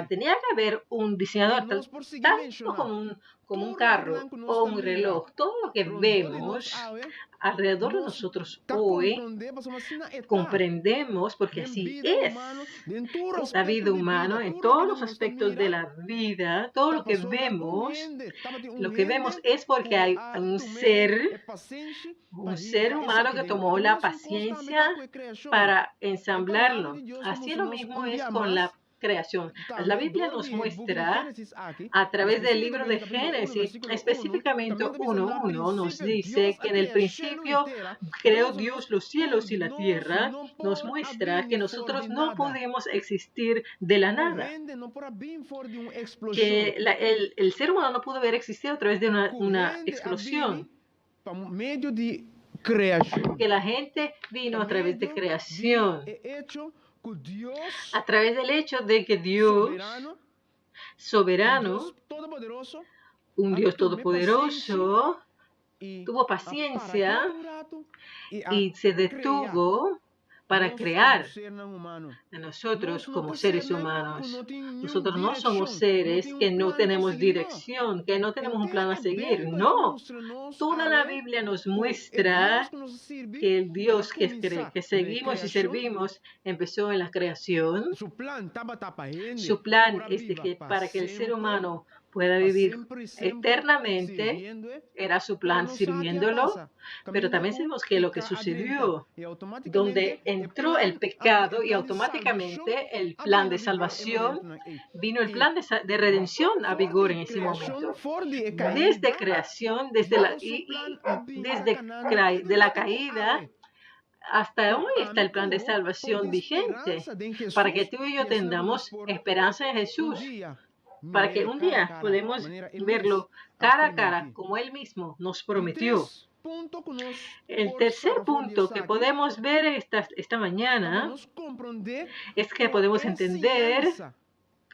Tenía que haber un diseñador, tanto como un carro o un reloj. Todo lo que vemos alrededor de nosotros hoy comprendemos, porque así es la vida humana en todos los aspectos de la vida. Todo lo que vemos es porque hay un ser humano que tomó la paciencia para ensamblarlo. Así lo mismo es con la creación. La Biblia nos muestra a través del libro de Génesis, específicamente 1:1, nos dice que en el principio creó Dios los cielos y la tierra. Nos muestra que nosotros no podemos existir de la nada. Que el ser humano no pudo haber existido a través de una explosión. Que la gente vino a través de creación. A través del hecho de que Dios, soberano, un Dios todopoderoso, tuvo paciencia y se detuvo para crear a nosotros como seres humanos. Nosotros no somos seres que no tenemos dirección, que no tenemos un plan a seguir. No. Toda la Biblia nos muestra que el Dios que seguimos y servimos empezó en la creación. Su plan es para que el ser humano pueda vivir eternamente, era su plan sirviéndolo, pero también sabemos que lo que sucedió, donde entró el pecado y automáticamente el plan de salvación, vino el plan de redención a vigor en ese momento. Desde creación, de la caída, hasta hoy está el plan de salvación vigente para que tú y yo tengamos esperanza en Jesús, para que un día podamos verlo cara a cara como Él mismo nos prometió. El tercer punto que podemos ver esta mañana es que podemos entender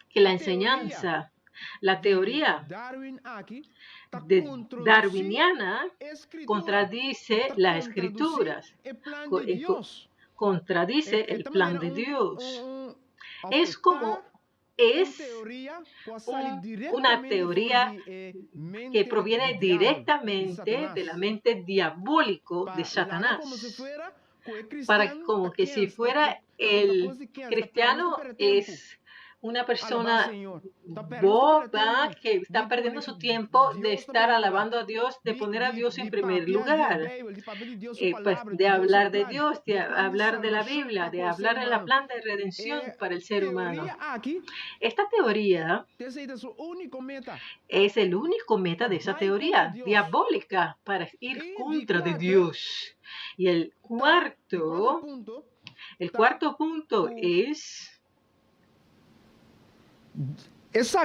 que la enseñanza, la teoría darwiniana contradice las escrituras, contradice el plan de Dios. Es como una teoría que proviene directamente de la mente diabólica de Satanás. Como que si fuera el cristiano es una persona boba que está perdiendo su tiempo de estar alabando a Dios, de poner a Dios en primer lugar, de hablar de Dios, de hablar de la Biblia, de hablar de la plan de redención para el ser humano. Esta teoría es el único meta de esa teoría diabólica para ir contra de Dios. Y el cuarto punto es... Esto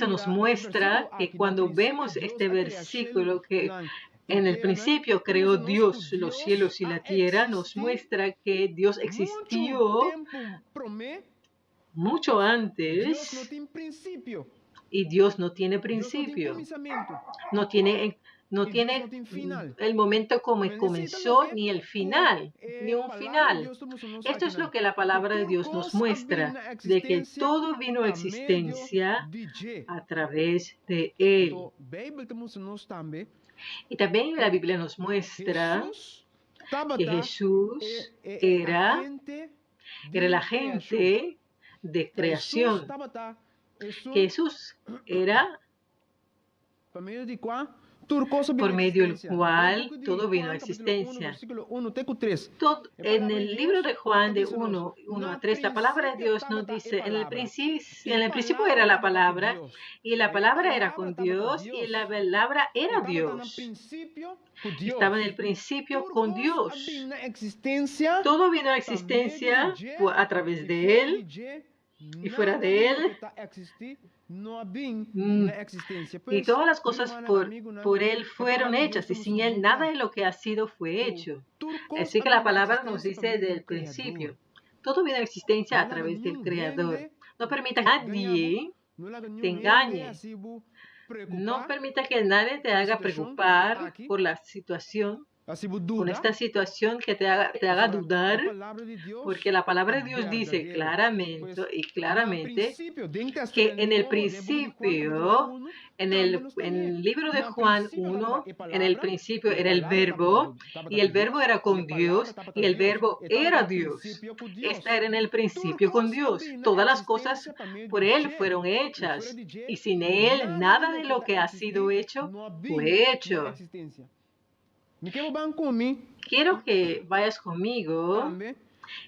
nos muestra que cuando vemos este versículo que en el principio creó Dios los cielos y la tierra, nos muestra que Dios existió mucho antes y Dios no tiene principio. No tiene el momento como comenzó, ni el final, ni un final. Esto es lo que la palabra de Dios nos muestra, de que todo vino a existencia a través de Él. Y también la Biblia nos muestra que Jesús era el agente de creación. Jesús era por medio del cual todo vino a existencia. En el libro de Juan de 1 a 3, la palabra de Dios nos dice, en el principio era la palabra, y la palabra era con Dios, y la palabra era Dios. Estaba en el principio con Dios. Todo vino a existencia a través de Él, y fuera de Él. Y todas las cosas por Él fueron hechas, y sin Él nada de lo que ha sido fue hecho. Así que la palabra nos dice desde el principio. Todo viene a existencia a través del Creador. No permita que nadie te engañe. No permita que nadie te haga preocupar por la situación, con esta situación que te haga dudar, porque la palabra de Dios dice claramente que en el principio, en el libro de Juan 1, en el principio era el verbo, y el verbo era con Dios, y el verbo era Dios. Esta era en el principio con Dios. Todas las cosas por Él fueron hechas, y sin Él nada de lo que ha sido hecho fue hecho. Quiero que vayas conmigo.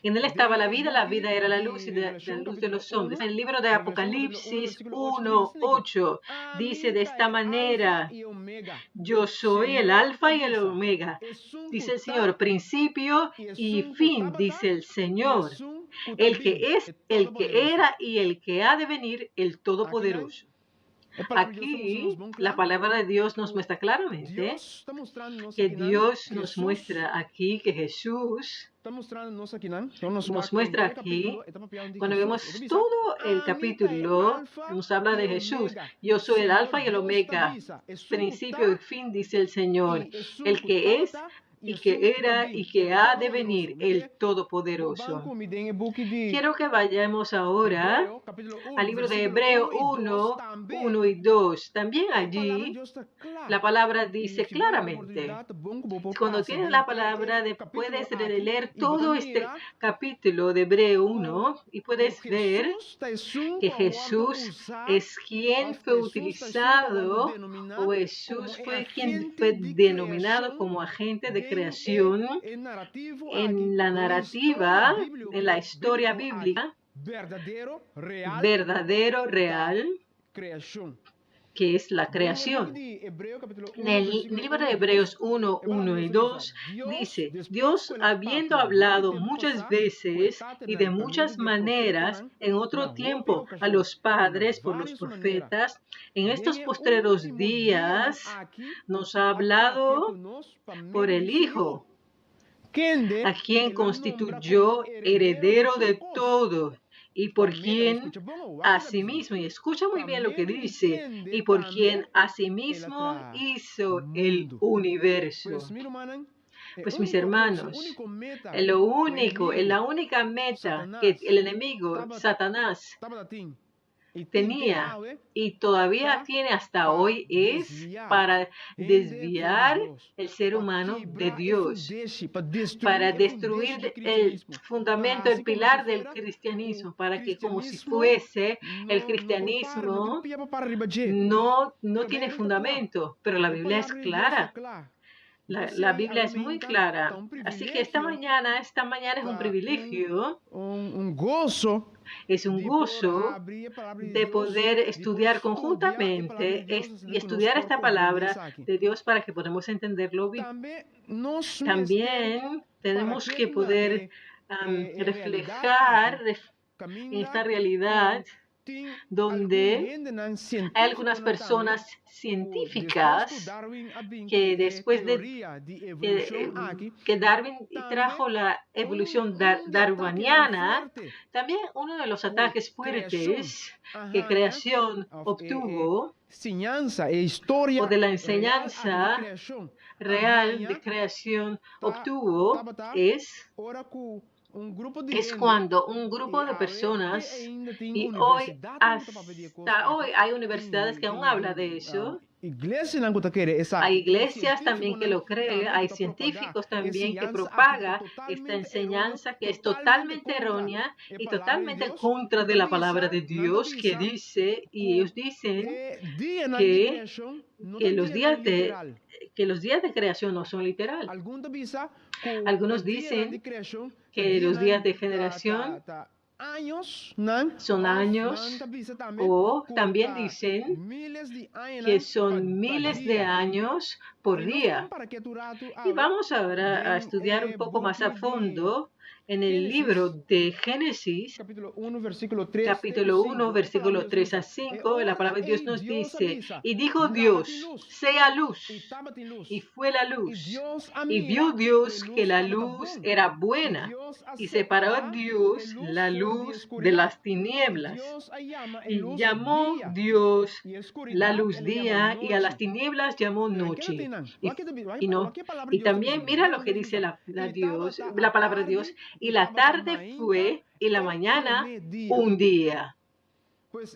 En Él estaba la vida era la luz, y la luz de los hombres. En el libro de Apocalipsis 1:8 dice de esta manera: yo soy el alfa y el omega, dice el Señor, principio y fin, dice el Señor, el que es, el que era y el que ha de venir, el Todopoderoso. Aquí la palabra de Dios nos muestra claramente que Dios nos muestra aquí que Jesús nos muestra aquí, cuando vemos todo el capítulo, nos habla de Jesús. Yo soy el alfa y el omega, principio y fin, dice el Señor, el que es y que era y que ha de venir, el Todopoderoso. Quiero que vayamos ahora al libro de Hebreo 1 y 2. También allí la palabra dice claramente, cuando tienes la palabra, puedes leer todo este capítulo de Hebreo 1 y puedes ver que Jesús es quien fue utilizado, o Jesús fue quien fue denominado como agente de creación en la narrativa, en la historia bíblica, verdadero, real, que es la creación. En el libro de Hebreos 1, 1 y 2 dice, Dios, habiendo hablado muchas veces y de muchas maneras en otro tiempo a los padres por los profetas, en estos postreros días nos ha hablado por el Hijo, a quien constituyó heredero de todo, y por quien asimismo, y escucha muy bien lo que dice, y por quien asimismo hizo el universo. Pues mis hermanos, la única meta que el enemigo, Satanás, tenía y todavía tiene hasta hoy es para desviar el ser humano de Dios, para destruir el fundamento, el pilar del cristianismo, para que como si fuese el cristianismo no tiene fundamento, pero la Biblia es clara. La Biblia es muy clara. Así que esta mañana es un privilegio, es un gozo de poder estudiar conjuntamente y estudiar esta palabra de Dios para que podamos entenderlo bien. También tenemos que poder reflejar en esta realidad donde hay algunas personas científicas que después de que Darwin trajo la evolución darwiniana, también uno de los ataques fuertes que creación obtuvo, o de la enseñanza real de creación obtuvo, es cuando un grupo de personas, y hoy hasta hoy hay universidades que aún hablan de eso, hay iglesias también que lo creen, hay científicos también que propagan esta enseñanza que es totalmente errónea y totalmente en contra de la palabra de Dios, que dice, y ellos dicen que los días de creación no son literal. Algunos dicen que los días de generación son años, o también dicen que son miles de años por día. Y vamos ahora a estudiar un poco más a fondo en el libro de Génesis, capítulo 1, versículo 3 a 5, la palabra de Dios nos dice, y dijo Dios, sea luz, y fue la luz, y vio Dios que la luz era buena, y separó Dios la luz de las tinieblas, y llamó Dios la luz día, y a las tinieblas llamó noche. Y también mira lo que dice la palabra de Dios, y la tarde fue y la mañana un día. Pues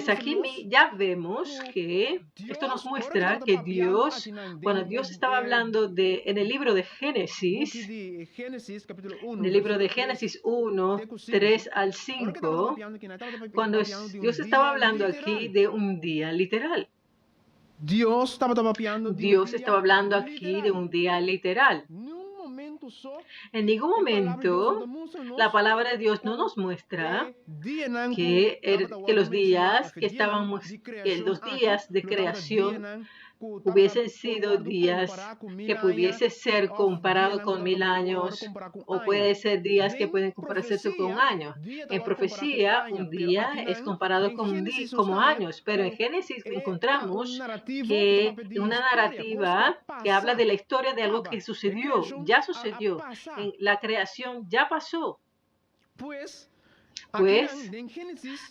aquí ya vemos que esto nos muestra que Dios, cuando Dios estaba hablando en el libro de Génesis, en el libro de Génesis 1, 3 al 5, cuando Dios estaba hablando aquí de un día literal. Dios estaba hablando aquí de un día literal. En ningún momento la palabra de Dios no nos muestra que los días de creación hubiesen sido días que pudiese ser comparado con 1000 años, o puede ser días que pueden compararse con un año. En profecía, un día es comparado como años, pero en Génesis encontramos que una narrativa que habla de la historia de algo que sucedió, ya sucedió, la creación ya pasó. Pues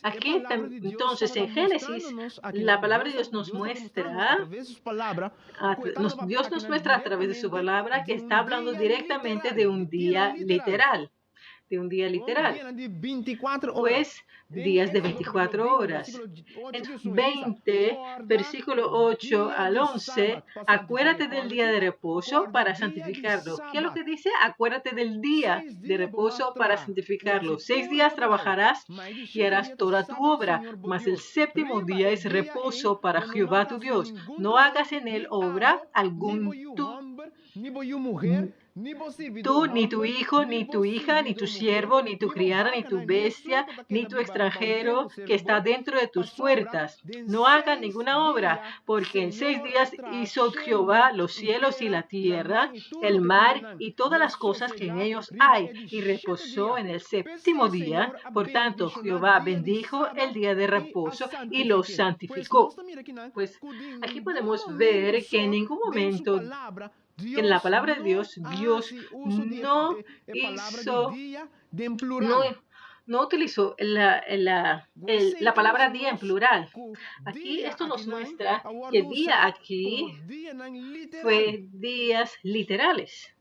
aquí entonces en Génesis la palabra de Dios nos muestra, Dios nos muestra a través de su palabra que está hablando directamente de un día literal. Pues días de 24 horas. En 20, versículo 8 al 11, acuérdate del día de reposo para santificarlo. ¿Qué es lo que dice? Acuérdate del día de reposo para santificarlo. 6 días trabajarás y harás toda tu obra, mas el séptimo día es reposo para Jehová tu Dios. No hagas en él obra algún tú, Tú, ni tu hijo, ni tu hija, ni tu siervo, ni tu criada, ni tu bestia, ni tu extranjero que está dentro de tus puertas. No hagan ninguna obra, porque en 6 días hizo Jehová los cielos y la tierra, el mar y todas las cosas que en ellos hay, y reposó en el 7º día. Por tanto, Jehová bendijo el día de reposo y lo santificó. Pues aquí podemos ver que en ningún momento en la palabra de Dios, Dios no utilizó la palabra día en plural. Aquí esto nos muestra que día aquí fue días literales.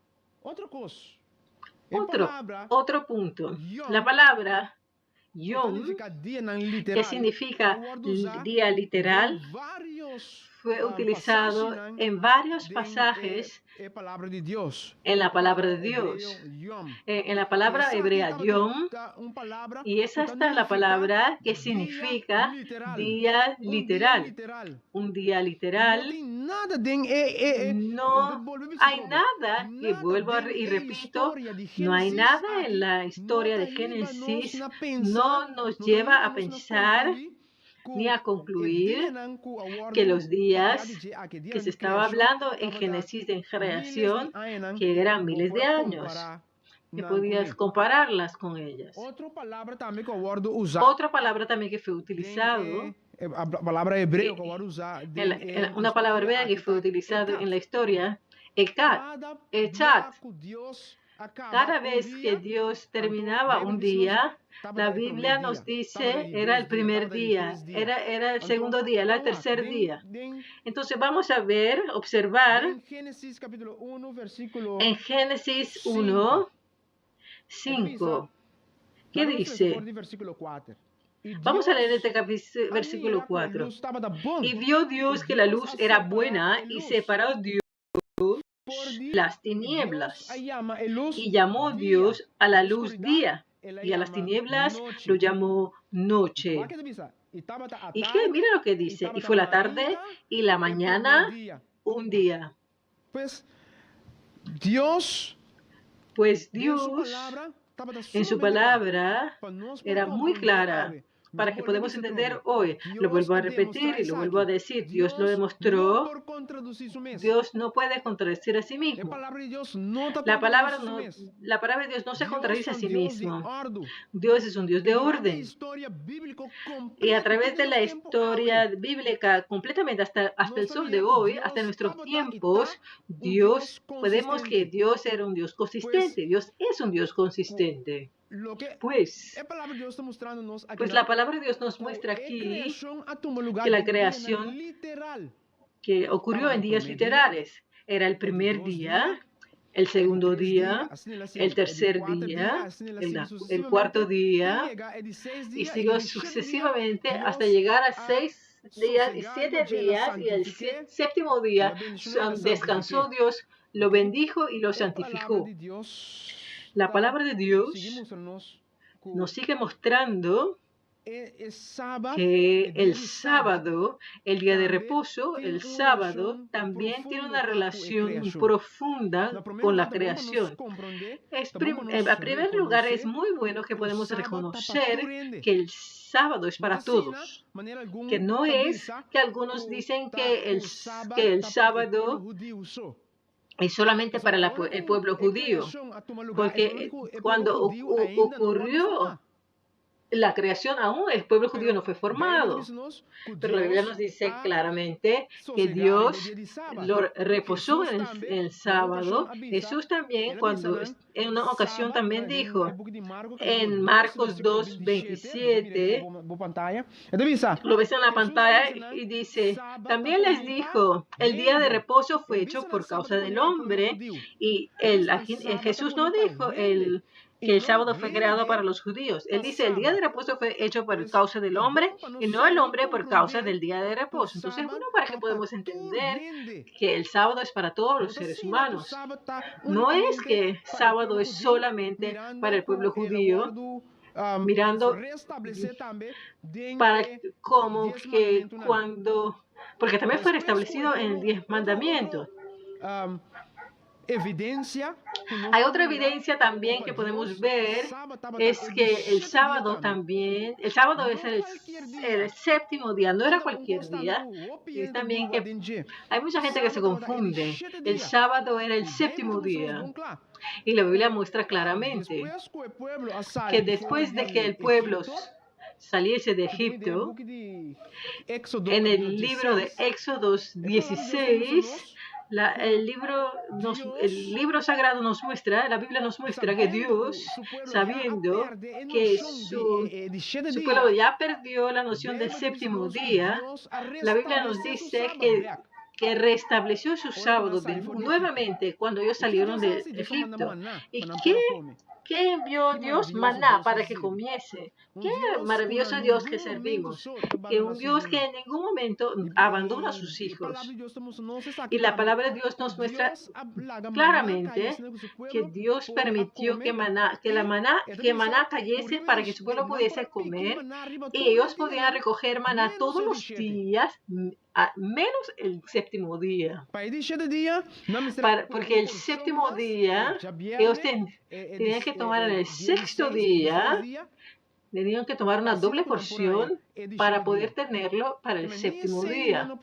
Otro punto. La palabra Yom, que significa día literal, fue utilizado en varios pasajes en la palabra de Dios. En la palabra hebrea Yom, y esa está la palabra que significa día literal. Un día literal. No hay nada, y vuelvo y repito, no hay nada en la historia de Génesis, no nos lleva a pensar ni a concluir que los días que se estaba hablando en Génesis de creación, que eran miles de años, que podías compararlas con ellas. Otra palabra también que fue utilizado, una palabra hebrea que fue utilizada en la historia, Echat. Cada vez que Dios terminaba un día, la Biblia nos dice era el primer día, era el segundo día, era el tercer día. Entonces vamos a observar en Génesis 1, 5. ¿Qué dice? Vamos a leer este versículo 4. Y vio Dios que la luz era buena y separó Dios las tinieblas. Y llamó Dios a la luz día y a las tinieblas lo llamó noche. Y que mira lo que dice. Y fue la tarde y la mañana un día. Pues Dios en su palabra era muy clara para que podamos entender hoy. Lo vuelvo a repetir y lo vuelvo a decir. Dios lo demostró. Dios no puede contradecir a sí mismo. La palabra de Dios no se contradice a sí mismo. Dios es un Dios de orden. Y a través de la historia bíblica, completamente hasta el sol de hoy, hasta nuestros tiempos, podemos que Dios era un Dios consistente. Dios es un Dios consistente. Pues la palabra de Dios nos muestra aquí que la creación que ocurrió en días literales era el primer día, el segundo día, el tercer día, el cuarto día, y siguió sucesivamente hasta llegar a 6 días y 7 días, y el 7º día descansó Dios, lo bendijo y lo santificó. La palabra de Dios nos sigue mostrando que el sábado, el día de reposo, el sábado también tiene una relación profunda con la creación. En primer lugar, es muy bueno que podemos reconocer que el sábado es para todos, que no es que algunos dicen que el sábado es solamente para el pueblo judío, porque cuando ocurrió la creación, aún el pueblo judío no fue formado. Pero la Biblia nos dice claramente que Dios lo reposó en el sábado. Jesús también, en una ocasión también dijo, en Marcos 2:27, lo ves en la pantalla y dice, también les dijo, el día de reposo fue hecho por causa del hombre, y Jesús no dijo que el sábado fue creado para los judíos. Él dice, el día de reposo fue hecho por causa del hombre y no el hombre por causa del día de reposo. Entonces, bueno, para que podamos entender que el sábado es para todos los seres humanos. No es que sábado es solamente para el pueblo judío, mirando para como que porque también fue establecido en 10 mandamientos. Hay otra evidencia también que podemos ver, es que el sábado es el séptimo día, no era cualquier día. Y también que hay mucha gente que se confunde. El sábado era el séptimo día. Y la Biblia muestra claramente que después de que el pueblo saliese de Egipto, en el libro de Éxodo 16, el libro sagrado nos muestra, la Biblia nos muestra que Dios, sabiendo que su pueblo ya perdió la noción del séptimo día, la Biblia nos dice que restableció su sábado nuevamente cuando ellos salieron de Egipto. ¿Y qué envió Dios? Maná para que comiese. Qué maravilloso Dios que servimos. Que un Dios que en ningún momento abandona a sus hijos. Y la palabra de Dios nos muestra claramente que Dios permitió que maná cayese para que su pueblo pudiese comer. Y ellos podían recoger maná todos los días, menos el séptimo día. Porque el séptimo día, ellos tenían que tomar en el sexto día, tenían que tomar una doble porción para poder tenerlo para el séptimo día.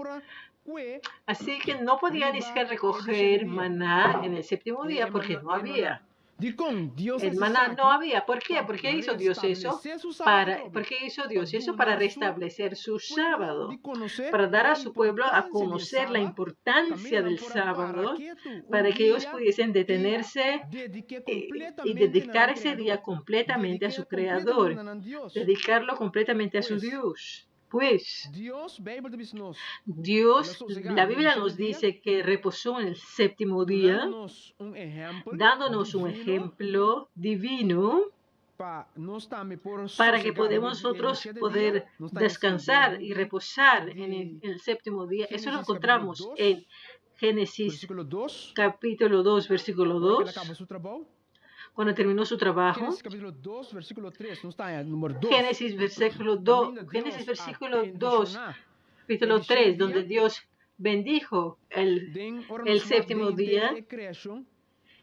Así que no podían ni siquiera recoger maná en el séptimo día porque no había. El maná no había. ¿Por qué? ¿Por qué hizo Dios eso? ¿Por qué hizo Dios eso? Para restablecer su sábado, para dar a su pueblo a conocer la importancia del sábado, para que ellos pudiesen detenerse y dedicar ese día completamente a su Creador, dedicarlo completamente a su Dios. Pues Dios, la Biblia nos dice que reposó en el séptimo día, dándonos un ejemplo divino para que podamos nosotros poder descansar y reposar en el séptimo día. Eso lo encontramos en Génesis capítulo 2, versículo 2. Cuando terminó su trabajo, Génesis versículo 2, capítulo 3, donde Dios bendijo el séptimo día.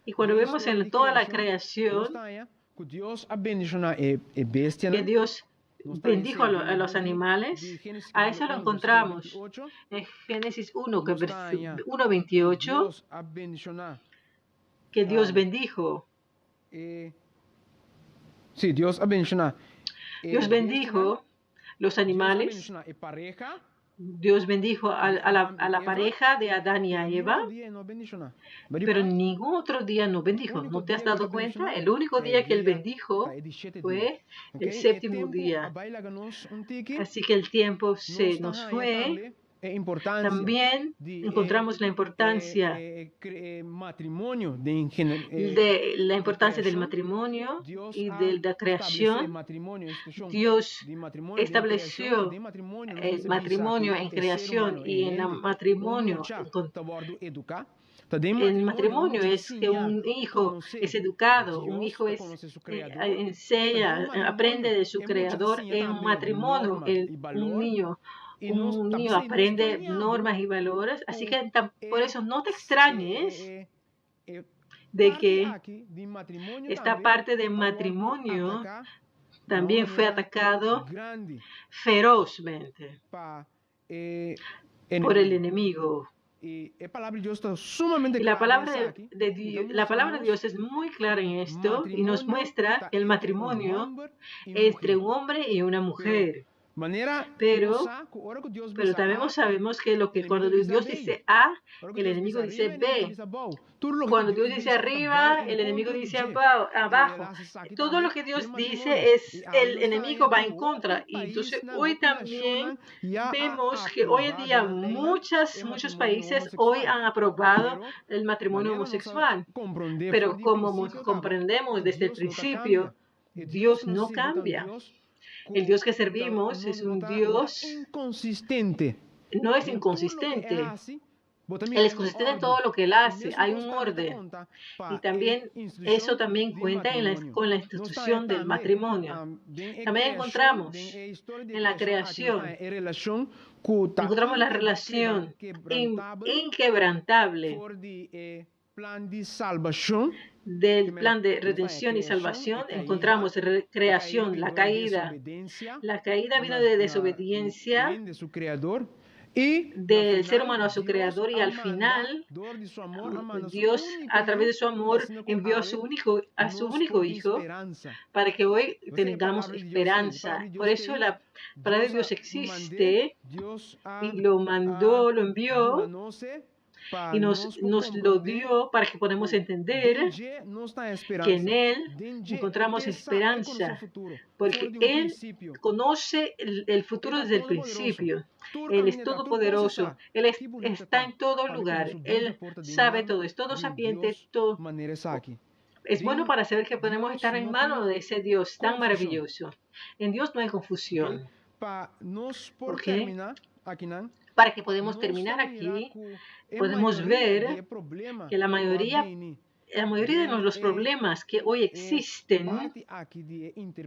Y cuando vemos en toda la creación que Dios bendijo a los animales, a eso lo encontramos en Génesis 1:28, que Dios bendijo. Sí, Dios bendijo los animales. Dios bendijo a la pareja de Adán y a Eva, pero ningún otro día no bendijo. ¿No te has dado cuenta? El único día que Él bendijo fue el séptimo día. Así que el tiempo se nos fue. También encontramos la importancia de la importancia del matrimonio y de la creación. Dios estableció el matrimonio en creación y en el matrimonio. El matrimonio es que un hijo es educado, un hijo enseña, aprende de su creador. En un matrimonio, un niño aprende normas y valores, así que por eso no te extrañes de que esta parte del matrimonio también fue atacado ferozmente por el enemigo. Y la palabra de Dios es muy clara en esto y nos muestra que el matrimonio es entre un hombre y una mujer. Pero también sabemos que cuando Dios dice A, el enemigo dice B. Cuando Dios dice arriba, el enemigo dice abajo. Todo lo que Dios dice el enemigo va en contra. Y entonces hoy también vemos que hoy en día muchos países hoy han aprobado el matrimonio homosexual. Pero como comprendemos desde el principio, Dios no cambia. El Dios que servimos es un Dios inconsistente. No es inconsistente. Él es consistente en todo lo que Él hace. Hay un orden. Y también eso también cuenta con la institución del matrimonio. También encontramos en la creación, encontramos la relación inquebrantable del plan de redención y salvación, encontramos creación, la caída. La caída vino de desobediencia del ser humano a su creador, y al final Dios, a través de su amor, envió a su único hijo para que hoy tengamos esperanza. Por eso la palabra de Dios existe y lo mandó, lo envió y nos lo dio para que podamos entender que en Él encontramos esperanza, porque Él conoce el futuro desde el principio. Él es todopoderoso, Él está en todo lugar, Él sabe todo, es todo sapiente, todo. Es bueno para saber que podemos estar en manos de ese Dios tan maravilloso. En Dios no hay confusión. ¿Por qué? Para que podamos terminar aquí, podemos ver que la mayoría de los problemas que hoy existen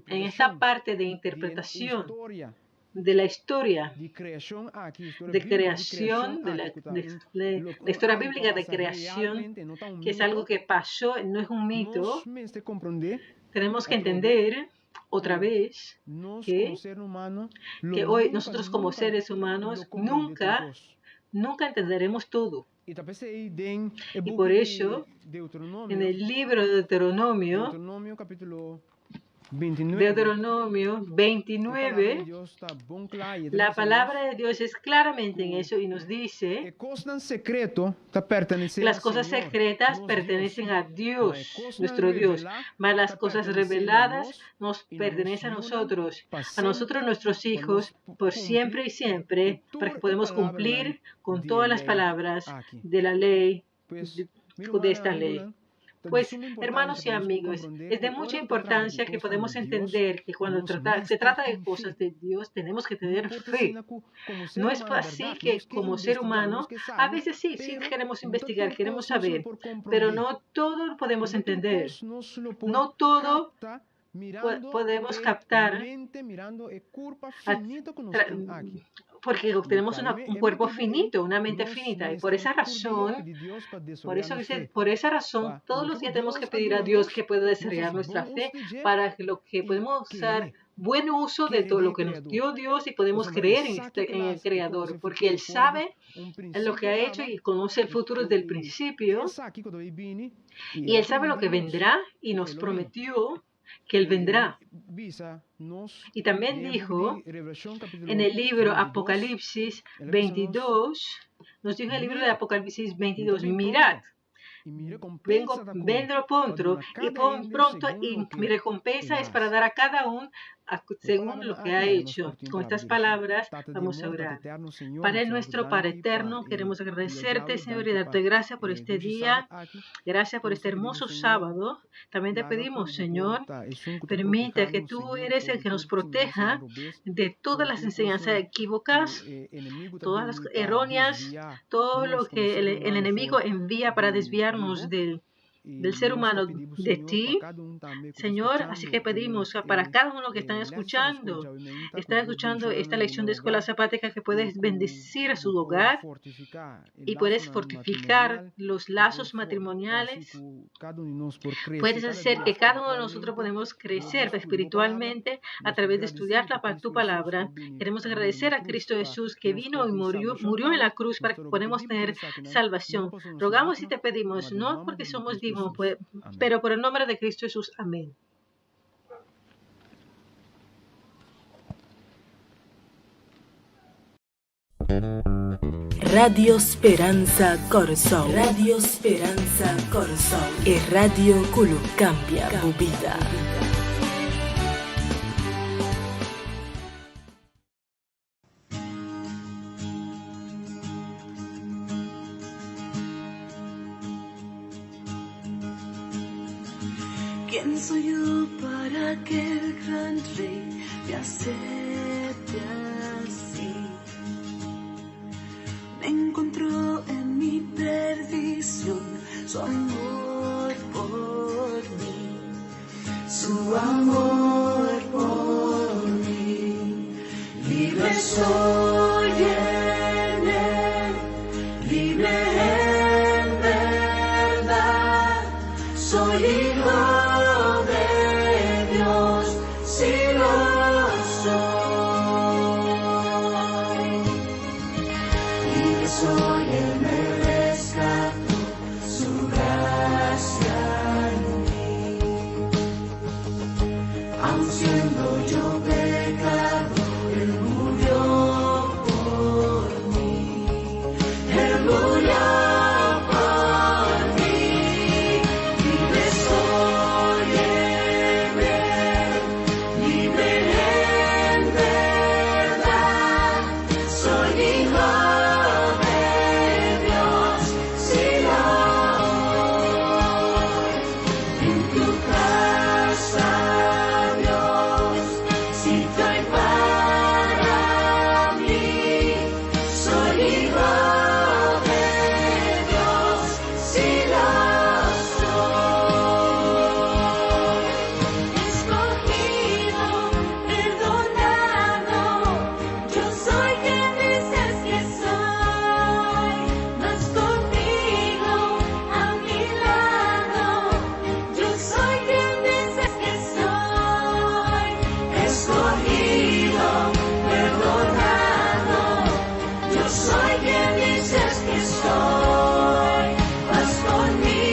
en esta parte de interpretación de la historia, de creación, de la historia bíblica de creación, que es algo que pasó, no es un mito, tenemos que entender otra vez que hoy nosotros como seres humanos nunca entenderemos todo. Y por eso, en el libro de Deuteronomio, Deuteronomio 29, la palabra de Dios es claramente en eso y nos dice que las cosas secretas pertenecen a Dios, nuestro Dios, mas las cosas reveladas nos pertenecen a nosotros nuestros hijos, por siempre y siempre, para que podamos cumplir con todas las palabras de la ley, de esta ley. Pues, hermanos y amigos, es de mucha importancia que podamos entender que cuando se trata de cosas de Dios, tenemos que tener fe. No es así que como ser humano, a veces sí queremos investigar, queremos saber, pero no todo lo podemos entender. No todo podemos captar, porque tenemos un cuerpo finito, una mente finita, y por esa razón, todos los días tenemos que pedir a Dios que pueda desarrollar nuestra fe para que podamos usar buen uso de todo lo que nos dio Dios y podemos creer en el Creador, porque Él sabe lo que ha hecho y conoce el futuro desde el principio, y Él sabe lo que vendrá y nos prometió que Él vendrá. Y también dijo en el libro Apocalipsis 22, nos dijo en el libro de Apocalipsis 22, mirad, vendré pronto y mi recompensa es para dar a cada uno según lo que ha hecho. Con estas palabras vamos a orar. Padre nuestro, Padre eterno, queremos agradecerte, Señor, y darte gracias por este día, gracias por este hermoso sábado. También te pedimos, Señor, permite que tú eres el que nos proteja de todas las enseñanzas equívocas, todas las erróneas, todo lo que el enemigo envía para desviarnos del ser humano de ti, Señor. Así que pedimos para cada uno que está escuchando esta lección de escuela sabática, que puedes bendecir a su hogar y puedes fortificar los lazos matrimoniales. Puedes hacer que cada uno de nosotros podamos crecer espiritualmente a través de estudiar tu palabra. Queremos agradecer a Cristo Jesús, que vino y murió en la cruz para que podamos tener salvación. Rogamos y te pedimos, no porque somos dignos, pero por el nombre de Cristo Jesús. Amén. Radio Speranza Corazón. Radio Speranza Corazón. E radio que cambia tu vida. ¿Quién soy yo para que el gran rey me acepte así? Me encontró en mi perdición su amor por mí, su amor por mí. Libre soy en él, libre en verdad. aun siendo yo pecador, Él murió por mí. Él murió por mí. Libre soy en Él, libre en verdad. Soy hijo de Dios, si lo soy. En tu casa, Dios, si trae para mí. Soy hijo de Dios, si lo soy. Escogido, perdonado, yo soy quien dices que soy. Vas conmigo a mi lado, yo soy quien dices que soy. Escogido, perdonado, yo soy quien dices que soy. Vas conmigo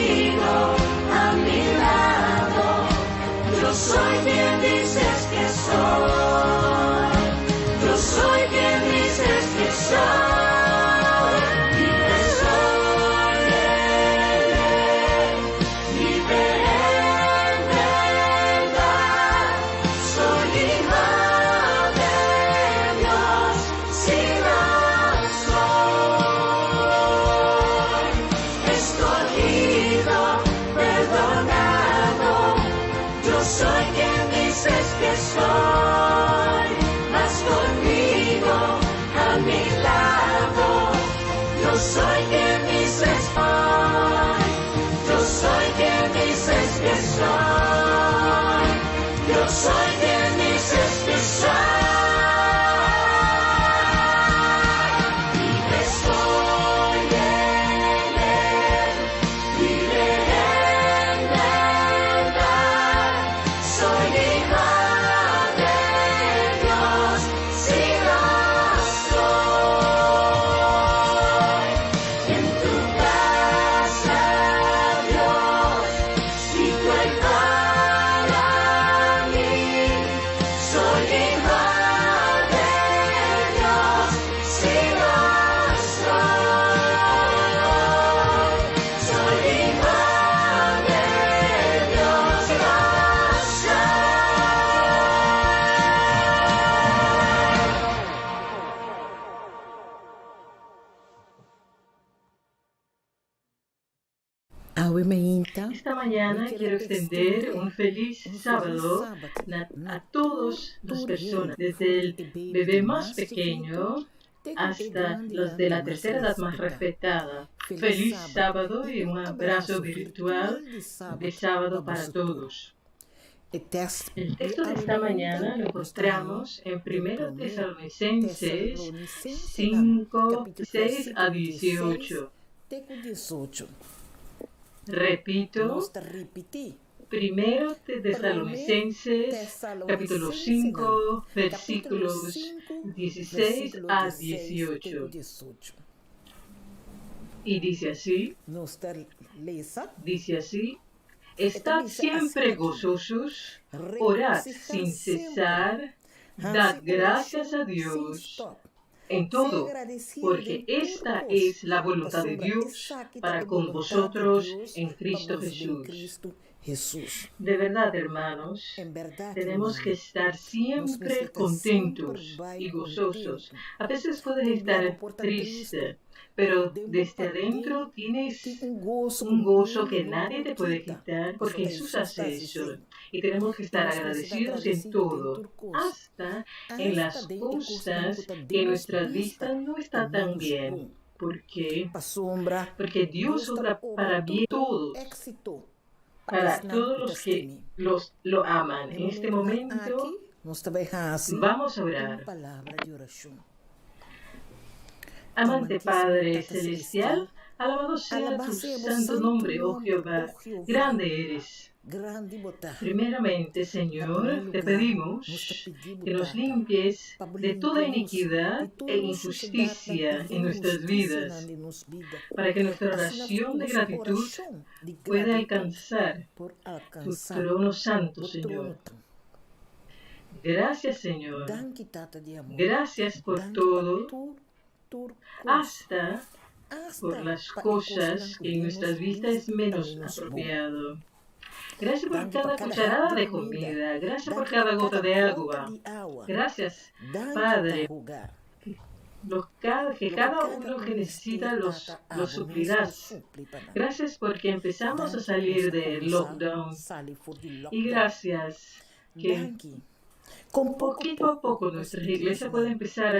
a mi lado, yo soy quien dices que soy. Yo soy quien dices que soy. Libre soy en Él, libre en verdad. Soy hijo de Dios, si lo soy. Escogido, perdonado, yo soy quien dices que soy. Vas conmigo a mi lado, yo soy quien dices que soy. Yo soy quien dices que soy. Yo soy quien dices que soy. Libre soy en Él, libre en verdad. Soy hijo de Dios, si lo soy. En tu casa, Dios, si tú hay para mí. Soy hijo de Dios, si lo soy. Soy hijo de Dios, si lo soy. Esta mañana quiero extender un feliz sábado a todas las personas, desde el bebé más pequeño hasta los de la tercera edad más respetada. Feliz sábado y un abrazo virtual de sábado para todos. El texto de esta mañana lo encontramos en 1 Tesalonicenses 5, 6 a 18. Repito, 1 Tesalonicenses capítulo 5, versículos 16 a 18. Y dice así, estad siempre gozosos, orad sin cesar, dad gracias a Dios en todo, porque esta es la voluntad de Dios para con vosotros en Cristo Jesús. De verdad, hermanos, tenemos que estar siempre contentos y gozosos. A veces puedes estar triste, pero desde adentro tienes un gozo que nadie te puede quitar, porque Jesús hace eso. Y tenemos que estar agradecidos en todo, hasta en las cosas que en nuestra vista no está tan bien. ¿Por qué? Porque Dios obra para bien todos, para todos los que lo aman. En este momento vamos a orar. Amante Padre Celestial, alabado sea tu santo nombre, oh Jehová, grande eres. Primeramente, Señor, te pedimos que nos limpies de toda iniquidad e injusticia en nuestras vidas, para que nuestra oración de gratitud pueda alcanzar tu trono santo, Señor. Gracias, Señor. Gracias por todo, hasta por las cosas que en nuestras vidas es menos apropiado. Gracias por cada cucharada de comida. Gracias por cada gota de agua. Gracias, Padre. Que cada uno que necesita los suplirás. Gracias porque empezamos a salir del lockdown. Y gracias que poquito a poco nuestra iglesia puede empezar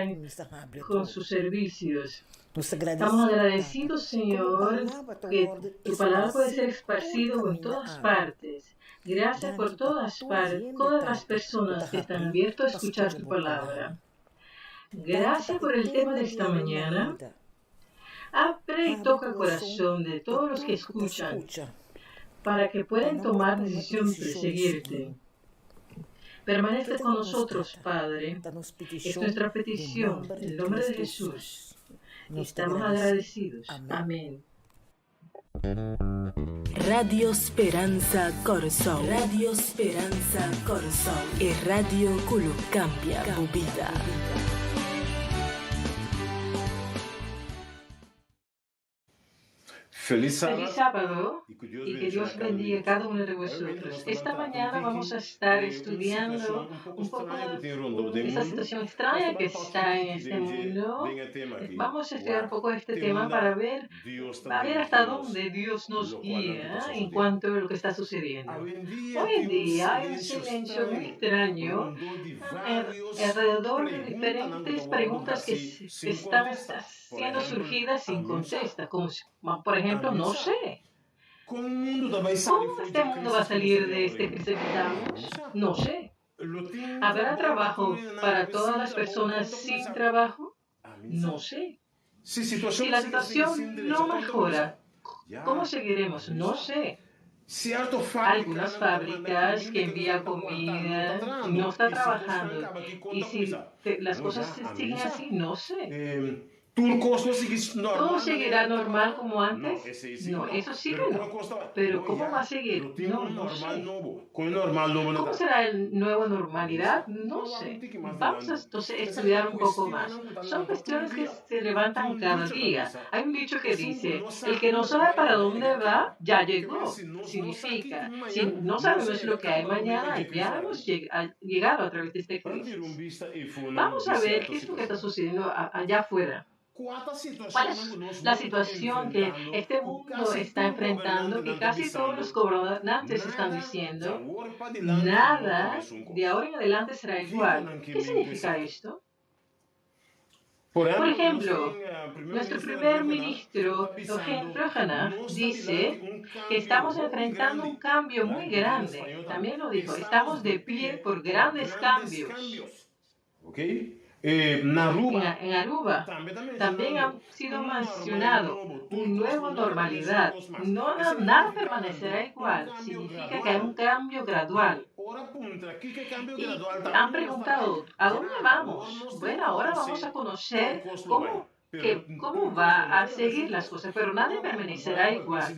con sus servicios. Estamos agradecidos, Señor, que tu palabra puede ser esparcida en todas partes. Gracias por todas las personas que están abiertas a escuchar tu palabra. Gracias por el tema de esta mañana. Abre y toca el corazón de todos los que escuchan para que puedan tomar decisión de seguirte. Permanece con nosotros, Padre. Es nuestra petición, en el nombre de Jesús. Estamos agradecidos. Amén. Radio Speranza Corso. Radio Speranza Corso. E radio que cambia tu vida. Feliz sábado y que Dios bendiga a cada uno de vosotros. Esta mañana vamos a estar estudiando un poco de esta situación extraña que está en este mundo. Vamos a estudiar un poco este tema para ver hasta dónde Dios nos guía en cuanto a lo que está sucediendo. Hoy en día hay un silencio muy extraño alrededor de diferentes preguntas que están siendo surgidas sin contesta, como por ejemplo, no sé. ¿Cómo este mundo va a salir de este que estamos? No sé. ¿Habrá trabajo para todas las personas sin trabajo? No sé. Si la situación no mejora, ¿cómo seguiremos? No sé. Algunas fábricas que envían comida no están trabajando. Y si las cosas siguen así, no sé. ¿Todo seguirá normal como antes? No, eso sigue no. Pero ¿cómo va a seguir? No sé. ¿Cómo será la nueva normalidad? No sé. Vamos a entonces estudiar un poco más. Son cuestiones que se levantan cada día. Hay un dicho que dice, el que no sabe para dónde va, ya llegó. Significa, si no sabemos lo que hay mañana, ya hemos llegado a través de esta crisis. Vamos a ver qué es lo que está sucediendo allá afuera. ¿Cuál es la situación que este mundo está enfrentando? Que casi todos los gobernantes están diciendo, nada de ahora en adelante será igual. ¿Qué significa esto? Por ejemplo, nuestro primer ministro, Eugen Trojana, dice que estamos enfrentando un cambio muy grande. También lo dijo, estamos de pie por grandes cambios. En Aruba también ha sido mencionado una nueva normalidad. Nada permanecerá igual. Significa que hay un cambio gradual. Y han preguntado, ¿a dónde vamos? Bueno, ahora vamos a conocer cómo va a seguir las cosas, pero nada permanecerá igual.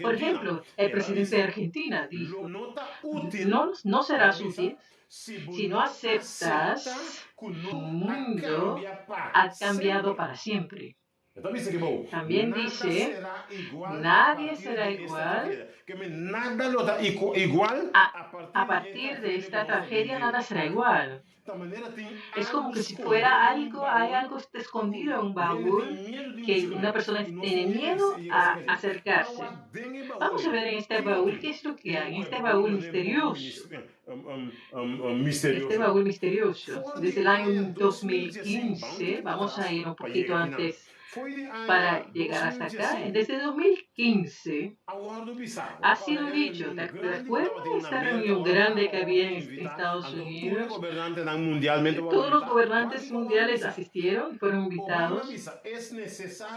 Por ejemplo, el presidente de Argentina dijo, no serás útil si no aceptas que el mundo ha cambiado para siempre. También dice, nadie será igual. A partir de esta tragedia, nada será igual. Es como que si fuera hay algo escondido en un baúl que una persona tiene miedo a acercarse. Vamos a ver en este baúl qué es lo que hay, en este baúl misterioso. Este baúl misterioso. Desde el año 2015, vamos a ir un poquito antes para llegar hasta acá. Desde 2015 ha sido dicho, ¿te acuerdas de esta reunión grande que había en Estados Unidos? Todos los gobernantes mundiales asistieron, fueron invitados.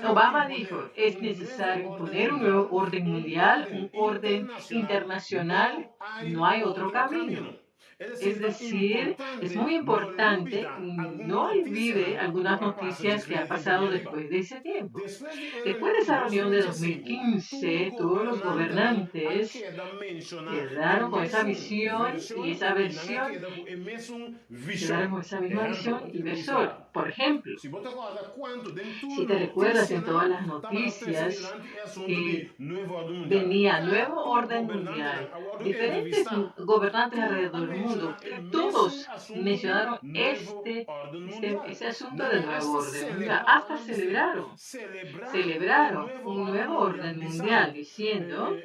Obama dijo, es necesario imponer un nuevo orden mundial, un orden internacional, no hay otro camino. Es decir, es muy importante no olvide algunas noticias que han pasado después de ese tiempo. Después de esa reunión de 2015, todos los gobernantes quedaron con esa visión y esa versión, quedaron con esa misma visión inversora. Por ejemplo, si te recuerdas en todas las noticias que venía nuevo orden mundial, diferentes gobernantes alrededor del mundo, todos mencionaron este asunto del nuevo orden mundial. Hasta celebraron un nuevo orden mundial diciendo,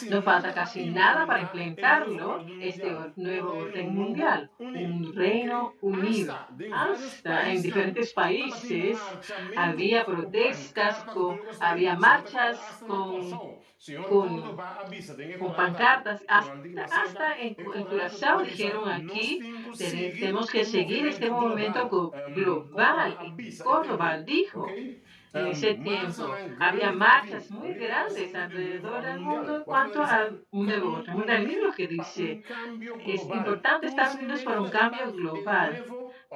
no falta casi nada para implementarlo, este nuevo orden mundial, un reino unido. Hasta en diferentes países había protestas, había marchas con pancartas, hasta en Curazao dijeron aquí, tenemos que seguir este movimiento global. Córdoba dijo, en ese tiempo había marchas muy grandes alrededor del mundo en cuanto a un nuevo orden mundial. Miren lo que dice, es importante estar unidos para un cambio global.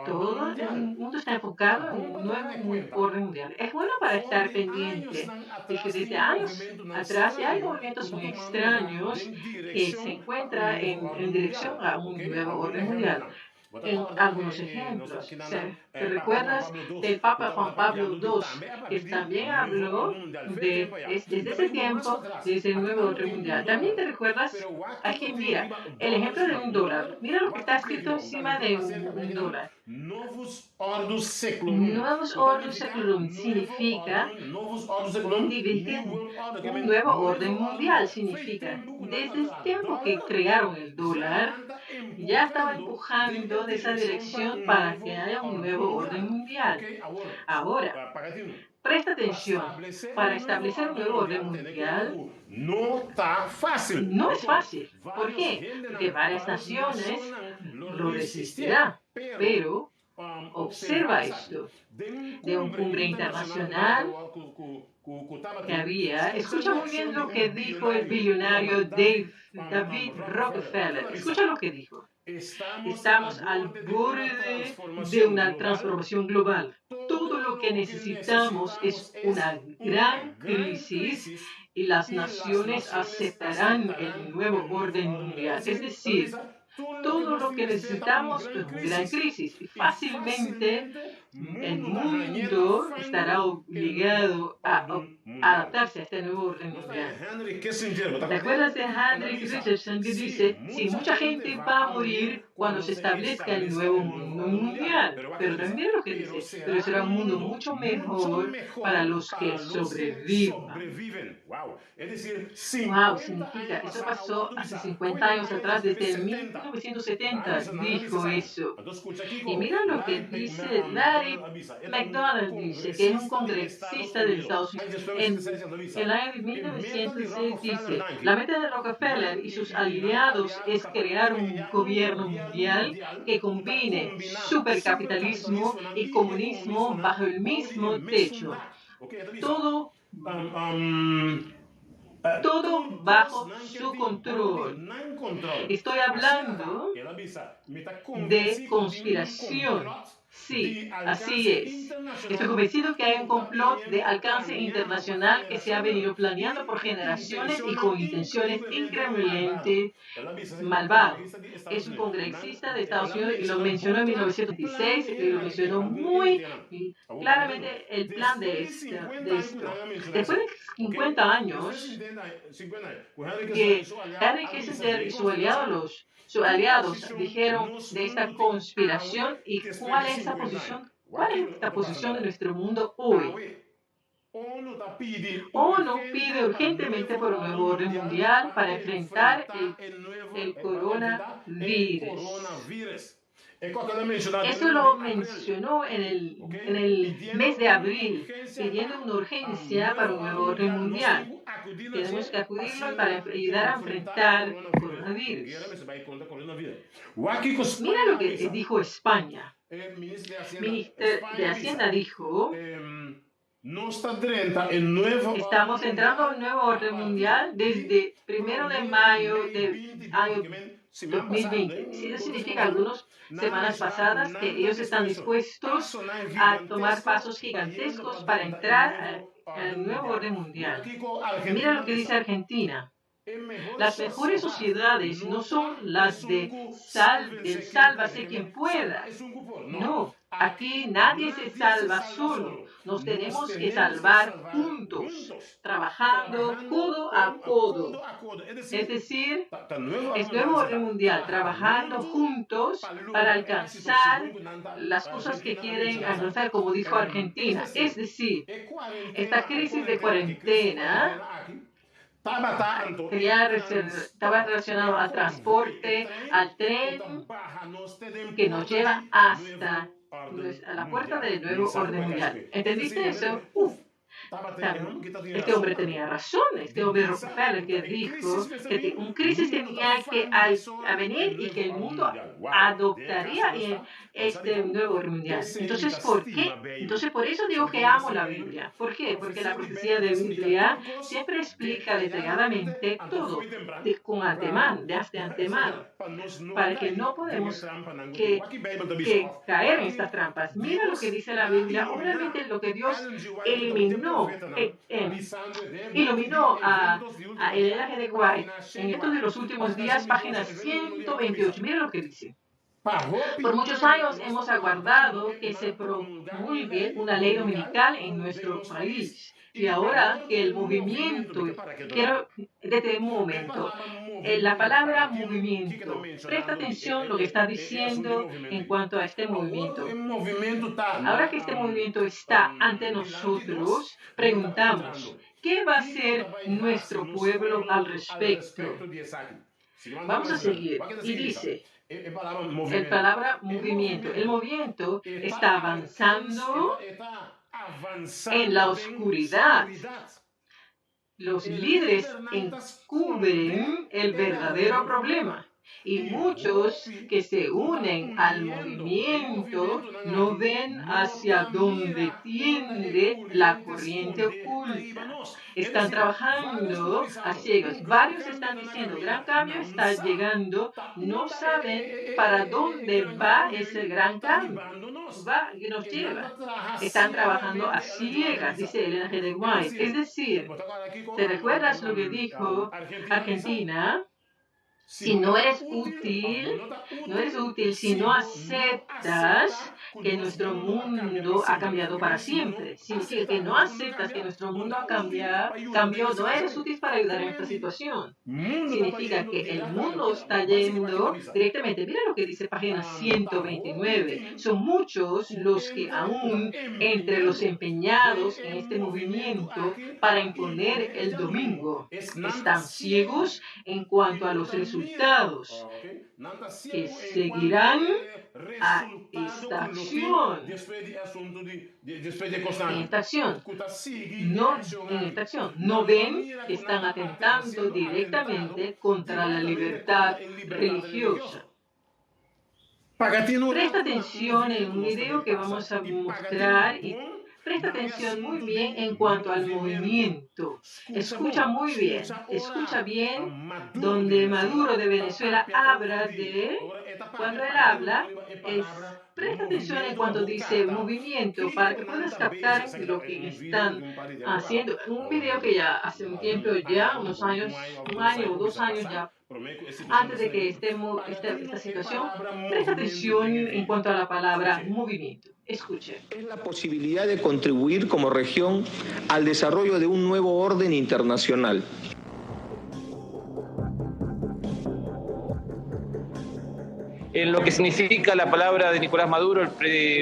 Todo el mundo está enfocado en un nuevo orden mundial. Es bueno para estar pendiente de que desde años atrás ya hay movimientos muy extraños que se encuentran en dirección a un nuevo orden mundial. En algunos ejemplos, ¿te recuerdas del Papa Juan Pablo II, que también habló desde ese tiempo, desde el nuevo orden mundial? También te recuerdas, aquí mira, el ejemplo de un dólar. Mira lo que está escrito encima de un dólar. Novus Ordus Seclorum significa dividir un nuevo orden mundial. Significa, desde el tiempo que crearon el dólar, ya estaba empujando de esa dirección para que haya un nuevo orden mundial. Ahora, presta atención, para establecer un nuevo orden mundial no es fácil. ¿Por qué? Porque varias naciones lo resistirán. Pero observa esto, de un cumbre internacional que había, escucha muy bien lo que dijo el billonario David Rockefeller. Escucha lo que dijo. Estamos al borde de una transformación global. Todo lo que necesitamos es una gran crisis y las naciones aceptarán el nuevo orden mundial. Es decir, todo lo que necesitamos es una gran crisis y fácilmente el mundo estará obligado a adaptarse a este nuevo orden mundial. ¿Te acuerdas de Henry Richardson que dice, si mucha gente va a morir cuando se establezca el nuevo mundo mundial? Pero también lo que dice, pero será un mundo mucho mejor para los que sobrevivan. Wow, significa, eso pasó hace 50 años atrás, desde 1970 dijo eso. Y mira lo que dice Larry McDonald, dice que es un congresista de Estados Unidos. En el año 1906 dice, la meta de Rockefeller y sus aliados es crear un gobierno mundial que combine supercapitalismo y comunismo bajo el mismo techo. Todo bajo su control. Estoy hablando de conspiración. Sí, así es. Estoy convencido que hay un complot de alcance internacional que se ha venido planeando por generaciones y con intenciones increíblemente malvadas. Es un congresista de Estados Unidos y lo mencionó en 1926 y lo mencionó muy claramente el plan de esto. Después de 50 años, que Henry Kissinger y sus aliados dijeron de esta conspiración y cuál es esta posición de nuestro mundo hoy. ONU pide urgentemente por un nuevo orden mundial para enfrentar el coronavirus. Esto lo mencionó en el mes de abril, pidiendo una urgencia para un nuevo orden mundial. Tenemos que acudirlo para ayudar a enfrentar el coronavirus. Mira lo que dijo España. El ministro de Hacienda dijo Estamos entrando a un nuevo orden mundial desde 1 de mayo del año 2020. Eso significa algunas semanas pasadas que ellos están dispuestos a tomar pasos gigantescos para entrar al nuevo orden mundial. Mira lo que dice Argentina. Las mejores sociedades no son las del sálvase quien pueda. No, aquí nadie se salva solo. Nos tenemos que salvar juntos, trabajando codo a codo. Es decir, es nuevo orden mundial, trabajando juntos para alcanzar las cosas que quieren alcanzar, como dijo Argentina. Es decir, esta crisis de cuarentena estaba relacionado al transporte, al tren que nos lleva hasta la puerta del nuevo orden mundial. ¿Entendiste eso? Este hombre tenía razón, este hombre Rockefeller, que dijo que una crisis tenía que venir y que el mundo adoptaría este nuevo orden mundial. Entonces, ¿por qué? Entonces, por eso digo que amo la Biblia. ¿Por qué? Porque la profecía de la Biblia siempre explica detalladamente todo, de antemano, para que no podemos caer en estas trampas. Mira lo que dice la Biblia, obviamente lo que Dios iluminó a Elena G. de White en estos de los últimos días, página 128. Mira lo que dice. Por muchos años hemos aguardado que se promulgue una ley dominical en nuestro país. Y ahora que el movimiento, quiero detener un momento, la palabra movimiento, presta atención a lo que está diciendo en cuanto a este movimiento. Ahora que este movimiento está ante nosotros, preguntamos, ¿qué va a hacer nuestro pueblo al respecto? Vamos a seguir. Y dice, el palabra movimiento. El movimiento está avanzando en la oscuridad. Los líderes encubren el verdadero problema. Y muchos que se unen al movimiento no ven hacia dónde tiende la corriente oculta. Están trabajando a ciegas. Varios están diciendo, gran cambio está llegando. No saben para dónde va ese gran cambio. Que nos lleva. Están trabajando a ciegas, dice Elena G. de White. Es decir, ¿te recuerdas lo que dijo Argentina? Si no eres útil, si no aceptas que nuestro mundo ha cambiado para siempre. Significa que no aceptas que nuestro mundo ha cambió, no eres útil para ayudar en esta situación. Significa que el mundo está yendo directamente. Mira lo que dice página 129. Son muchos los que aún entre los empeñados en este movimiento para imponer el domingo están ciegos en cuanto a los resultados que seguirán a esta acción. No ven que están atentando directamente contra la libertad religiosa. Presta atención en un video que vamos a mostrar y presta atención muy bien en cuanto al movimiento. Escucha muy bien, escucha bien donde Maduro de Venezuela habla de, cuando él habla, presta atención en cuanto dice movimiento para que puedas captar lo que están haciendo. Un video que ya hace un tiempo, ya unos años, un año o 2 años ya, antes de que estemos esta situación, presta atención en cuanto a la palabra movimiento. Escuche. Es la posibilidad de contribuir como región al desarrollo de un nuevo orden internacional. En lo que significa la palabra de Nicolás Maduro,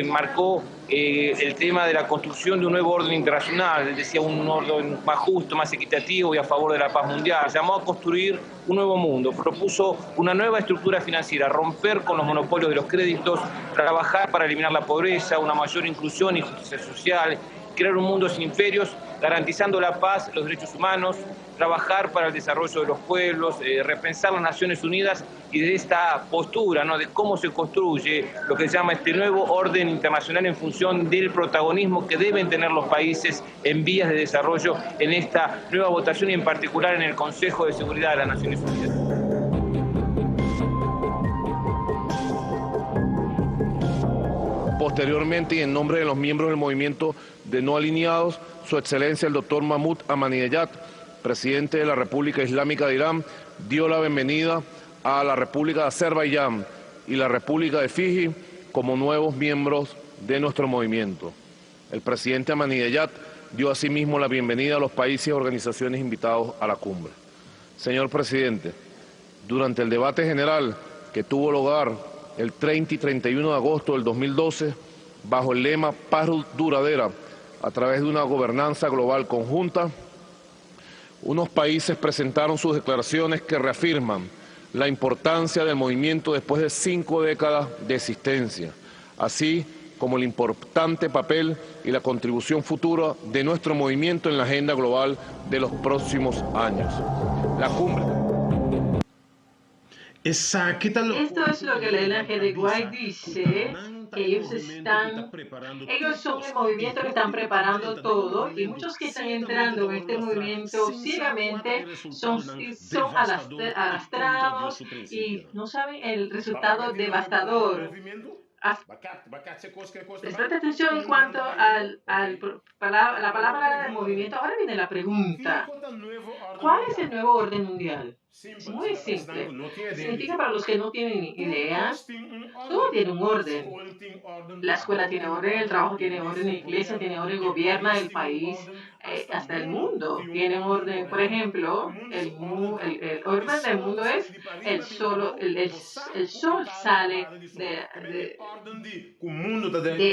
marcó el tema de la construcción de un nuevo orden internacional. Él decía un orden más justo, más equitativo y a favor de la paz mundial. Llamó a construir un nuevo mundo, propuso una nueva estructura financiera, romper con los monopolios de los créditos, trabajar para eliminar la pobreza, una mayor inclusión y justicia social, crear un mundo sin imperios, garantizando la paz, los derechos humanos, trabajar para el desarrollo de los pueblos, repensar las Naciones Unidas y de esta postura, ¿no?, de cómo se construye lo que se llama este nuevo orden internacional en función del protagonismo que deben tener los países en vías de desarrollo en esta nueva votación y en particular en el Consejo de Seguridad de las Naciones Unidas. Posteriormente, y en nombre de los miembros del movimiento de no alineados, Su Excelencia el Dr. Mahmoud Ahmadinejad, presidente de la República Islámica de Irán, dio la bienvenida a la República de Azerbaiyán y la República de Fiji como nuevos miembros de nuestro movimiento. El presidente Ahmadinejad dio asimismo la bienvenida a los países y organizaciones invitados a la cumbre. Señor presidente, durante el debate general que tuvo lugar el 30 y 31 de agosto del 2012, bajo el lema Paz duradera a través de una gobernanza global conjunta, unos países presentaron sus declaraciones que reafirman la importancia del movimiento después de 5 décadas de existencia, así como el importante papel y la contribución futura de nuestro movimiento en la agenda global de los próximos años. La cumbre. Esto es lo que el ángel de Guay dice, que ellos son el movimiento que están preparando todo, y muchos que están entrando en este movimiento ciegamente son arrastrados y no saben el resultado devastador. Presta atención en cuanto a la palabra del movimiento. Ahora viene la pregunta. ¿Cuál es el nuevo orden mundial? Es muy simple. Significa, para los que no tienen idea, todo tiene un orden. La escuela tiene orden, el trabajo tiene orden, la iglesia tiene orden, el gobierno, el país, hasta el mundo tiene un orden. Por ejemplo, el orden del mundo es el sol sale de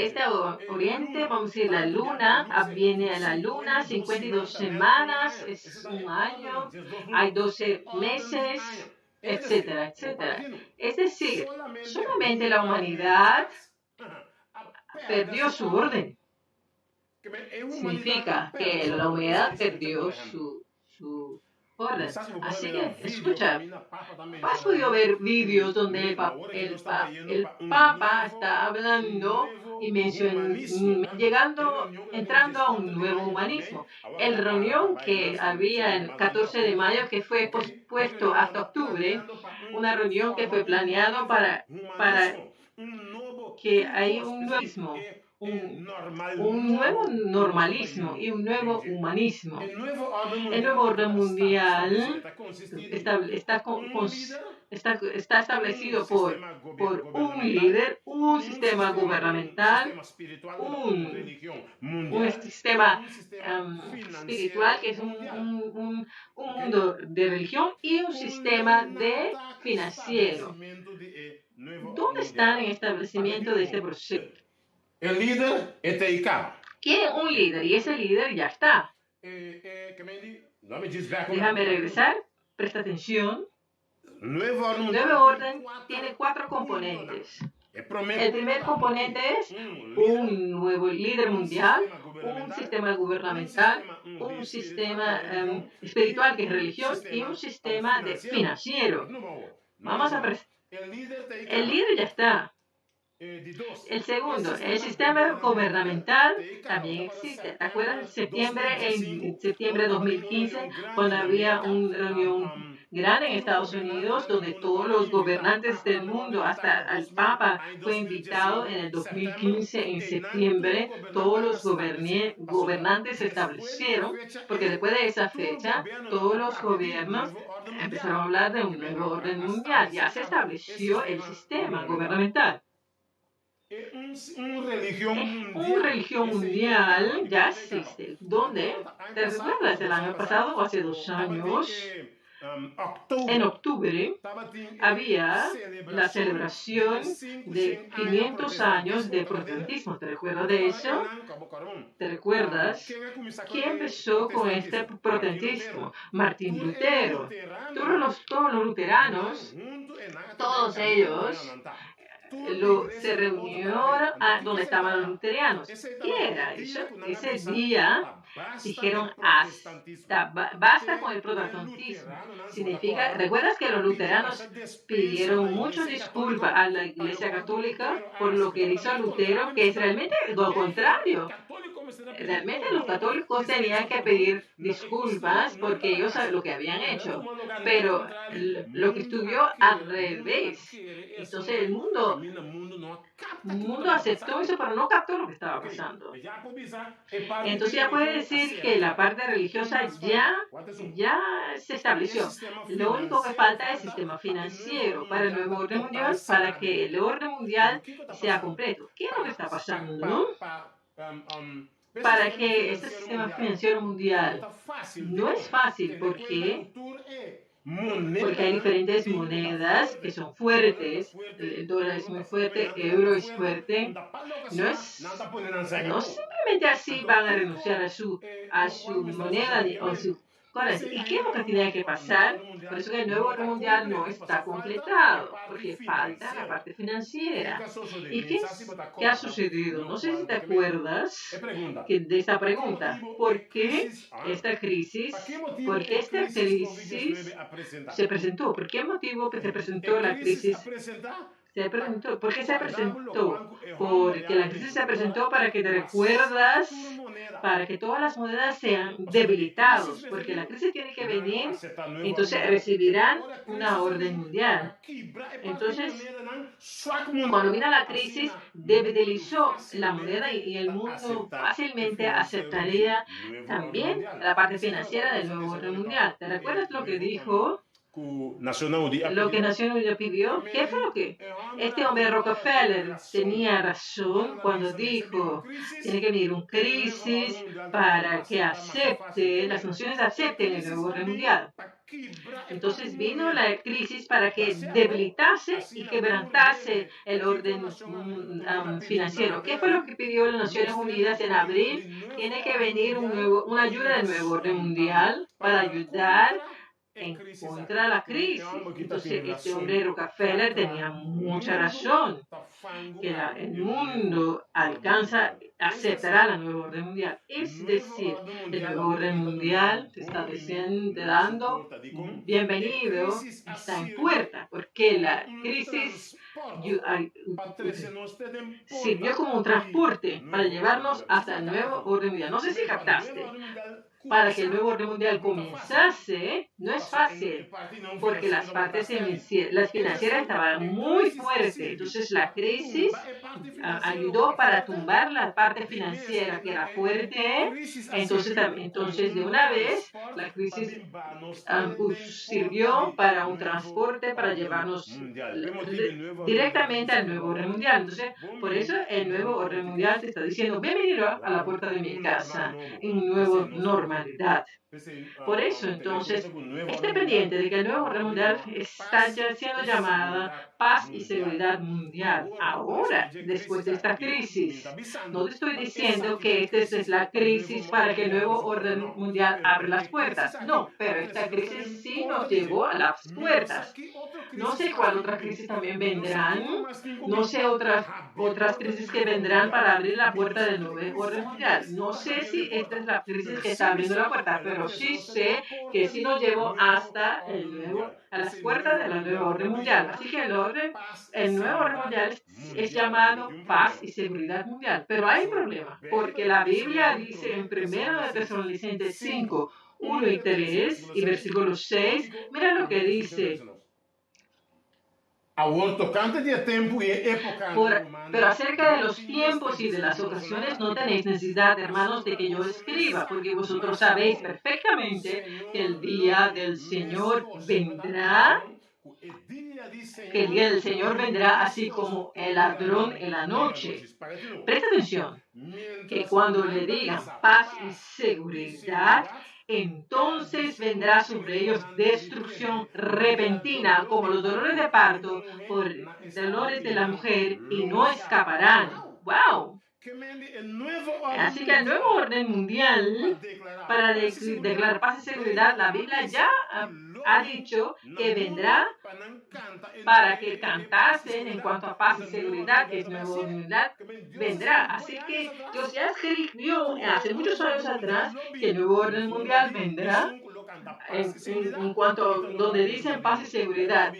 este oriente, vamos a decir, la luna, viene a la luna, 52 semanas, es un año, hay 12 meses, etcétera, etcétera. Es decir, solamente la humanidad perdió su orden. Significa que la humanidad perdió su orden. Así que, escucha, has podido ver vídeos donde el Papa está hablando y entrando a un nuevo humanismo. La reunión que había el 14 de mayo, que fue pospuesto hasta octubre, una reunión que fue planeada para que haya un nuevo normalismo y un nuevo humanismo. El nuevo orden mundial está establecido por un líder, un sistema gubernamental, un sistema espiritual, que es un mundo de religión, y un sistema financiero. ¿Dónde están en el establecimiento de este proceso? El líder quieren un líder, y ese líder ya está. Déjame regresar, presta atención. El nuevo orden tiene 4 componentes. El primer componente es un nuevo líder mundial, un sistema gubernamental, un sistema espiritual, que es religión, y un sistema financiero. Vamos a el líder ya está. El segundo, el sistema gubernamental también existe. ¿Te acuerdas en septiembre de 2015, cuando había una reunión grande en Estados Unidos, donde todos los gobernantes del mundo, hasta el Papa fue invitado en el 2015 en septiembre? Todos los gobernantes se establecieron, porque después de esa fecha, todos los gobiernos empezaron a hablar de un nuevo orden mundial. Ya se estableció el sistema gubernamental. Una religión mundial ya existe. ¿Dónde? ¿Te recuerdas? El año pasado o hace 2 años, en octubre, había la celebración de 500 años de protestantismo. ¿Te recuerdas de eso? ¿Te recuerdas? ¿Quién empezó con este protestantismo? Martín Lutero. Todos los luteranos, todos ellos se reunió donde estaban los luterianos. ¿Qué era eso? Ese día dijeron basta con el protestantismo. Significa, ¿recuerdas que los luteranos pidieron muchas disculpas a la Iglesia Católica por lo que hizo Lutero, que es realmente lo contrario? Realmente los católicos tenían que pedir disculpas porque ellos saben lo que habían hecho, pero lo que estudió al revés. Entonces el mundo aceptó eso, pero no captó lo que estaba pasando. Entonces ya puede decir que la parte religiosa ya se estableció. Lo único que falta es el sistema financiero para el nuevo orden mundial, para que el orden mundial sea completo. ¿Qué es lo que está pasando? Para que este sistema financiero mundial no es fácil porque hay diferentes monedas que son fuertes. El dólar es muy fuerte, el euro es fuerte. No simplemente así van a renunciar a su moneda o su currency. ¿Y qué es lo que tiene que pasar? Por eso que el nuevo orden mundial no está completado, porque falta la parte financiera. ¿Y qué ha sucedido? No sé si te acuerdas de esta pregunta. ¿Por qué esta crisis se presentó? ¿Por qué motivo se presentó la crisis? ¿Por qué se presentó? Porque la crisis se presentó para que te recuerdas, para que todas las monedas sean debilitadas, porque la crisis tiene que venir, entonces recibirán una orden mundial. Entonces, cuando vino la crisis, debilitó la moneda y el mundo fácilmente aceptaría también la parte financiera del nuevo orden mundial. ¿Te recuerdas lo que dijo? Lo que Nación Unida pidió, ¿qué fue lo que? Este hombre Rockefeller tenía razón cuando dijo, tiene que venir una crisis para que las naciones acepten el nuevo orden mundial. Entonces vino la crisis para que debilitase y quebrantase el orden financiero. ¿Qué fue lo que pidió las Naciones Unidas en abril? Tiene que venir una ayuda del nuevo orden mundial para ayudar en contra de la crisis. Entonces, este hombre Rockefeller tenía mucha razón, que el mundo aceptará la nueva orden mundial. Es decir, el nuevo orden mundial te está dando bienvenido, está en puerta, porque la crisis sirvió como un transporte para llevarnos hasta el nuevo orden mundial. No sé si captaste. Para que el nuevo orden mundial comenzase, no es fácil, porque las partes financieras estaban muy fuertes. Entonces la crisis ayudó para tumbar la parte financiera que era fuerte. Entonces de una vez, la crisis sirvió para un transporte para llevarnos directamente al nuevo orden mundial. Entonces, por eso el nuevo orden mundial te está diciendo, bienvenido a la puerta de mi casa, en un nuevo normalidad. Por eso, entonces, esté pendiente de que el nuevo orden mundial está ya siendo llamada paz y seguridad mundial. Ahora, después de esta crisis, no te estoy diciendo que esta es la crisis para que el nuevo orden mundial abra las puertas. No, pero esta crisis sí nos llevó a las puertas. No sé cuál otra crisis también vendrán. No sé otras crisis que vendrán para abrir la puerta del nuevo orden mundial. No sé si esta es la crisis que está abriendo la puerta, pero sí sé que sí nos llevó hasta a las puertas del nuevo orden mundial. Así que el nuevo orden mundial es llamado paz y seguridad mundial. Pero hay un problema, porque la Biblia dice en 1 Tesalonicenses 5, 1 y 3 y versículo 6, mira lo que dice. Pero acerca de los tiempos y de las ocasiones no tenéis necesidad, hermanos, de que yo escriba, porque vosotros sabéis perfectamente que el día del Señor vendrá, así como el ladrón en la noche. Presta atención, que cuando le digan paz y seguridad, entonces vendrá sobre ellos destrucción repentina, como los dolores de parto por dolores de la mujer, y no escaparán. ¡Wow! Así que el nuevo orden mundial, para declarar paz y seguridad, la Biblia ya ha dicho que vendrá para que cantasen en cuanto a paz y seguridad, que es nuevo orden mundial, vendrá. Así que Dios ya escribió hace muchos años atrás que el nuevo orden mundial vendrá en cuanto donde dicen paz y seguridad.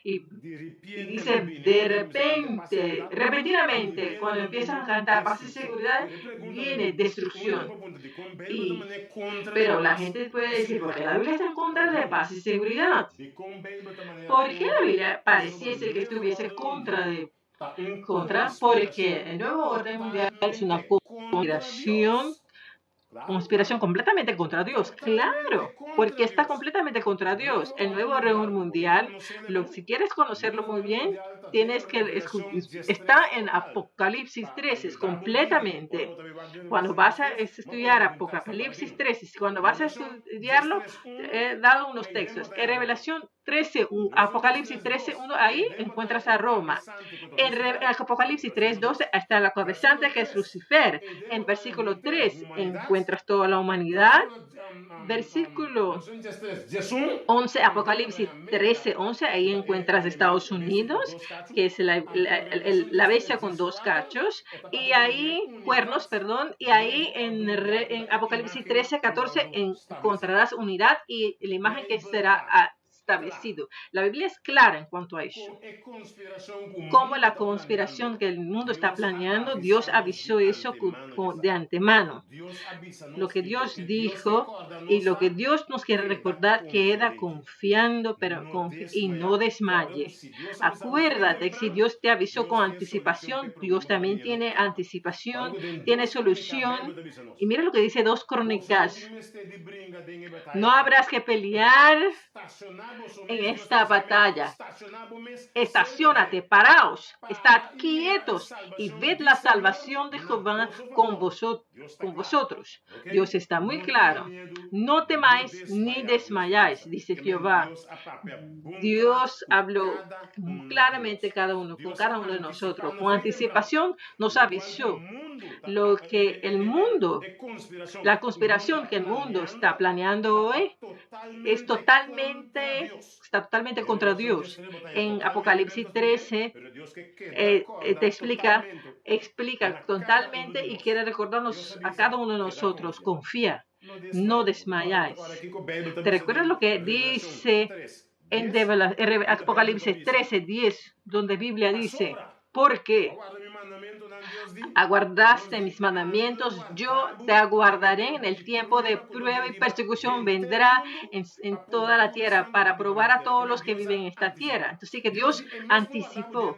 Y dice de repente, repentinamente, cuando empiezan a cantar paz y seguridad, viene destrucción. Pero la gente puede decir, ¿por qué la Biblia está en contra de paz y seguridad? ¿Por qué la Biblia pareciese que estuviese contra? Porque el nuevo orden mundial es una conspiración completamente contra Dios. Claro, porque está completamente contra Dios. El nuevo orden mundial, si quieres conocerlo muy bien, tienes que está en Apocalipsis 13 completamente. Cuando vas a estudiar Apocalipsis 13, cuando vas a estudiarlo, he dado unos textos. En Revelación 13, Apocalipsis 13:1, ahí encuentras a Roma. En Apocalipsis 3:12 está la cabezante que es Lucifer. En versículo 3 encuentras toda la humanidad. Versículo 11, Apocalipsis 13:11, ahí encuentras Estados Unidos, que es la bestia con dos cachos, y ahí, cuernos, perdón, y ahí en Apocalipsis 13:14 encontrarás unidad y la imagen que será establecido. La Biblia es clara en cuanto a eso. Como la conspiración que el mundo está planeando, Dios avisó eso de antemano. Lo que Dios dijo y lo que Dios nos quiere recordar, queda confiando, y no desmayes. Acuérdate que si Dios te avisó con anticipación, Dios también tiene anticipación, tiene solución. Y mira lo que dice 2 Crónicas. No habrás que pelear en esta batalla. Estaciónate, paraos, estad quietos y ved la salvación de Jehová con vosotros. Dios está muy claro. No temáis ni desmayáis, dice Jehová. Dios habló claramente con cada uno de nosotros. Con anticipación nos avisó lo que el mundo, la conspiración que el mundo está planeando hoy, está totalmente contra Dios. En Apocalipsis 13 te explica totalmente y quiere recordarnos a cada uno de nosotros, confía, no desmayáis. ¿Te recuerdas lo que dice en Apocalipsis 13:10, donde Biblia dice, porque aguardaste mis mandamientos, yo te aguardaré en el tiempo de prueba y persecución, vendrá en toda la tierra para probar a todos los que viven en esta tierra. Entonces que Dios anticipó,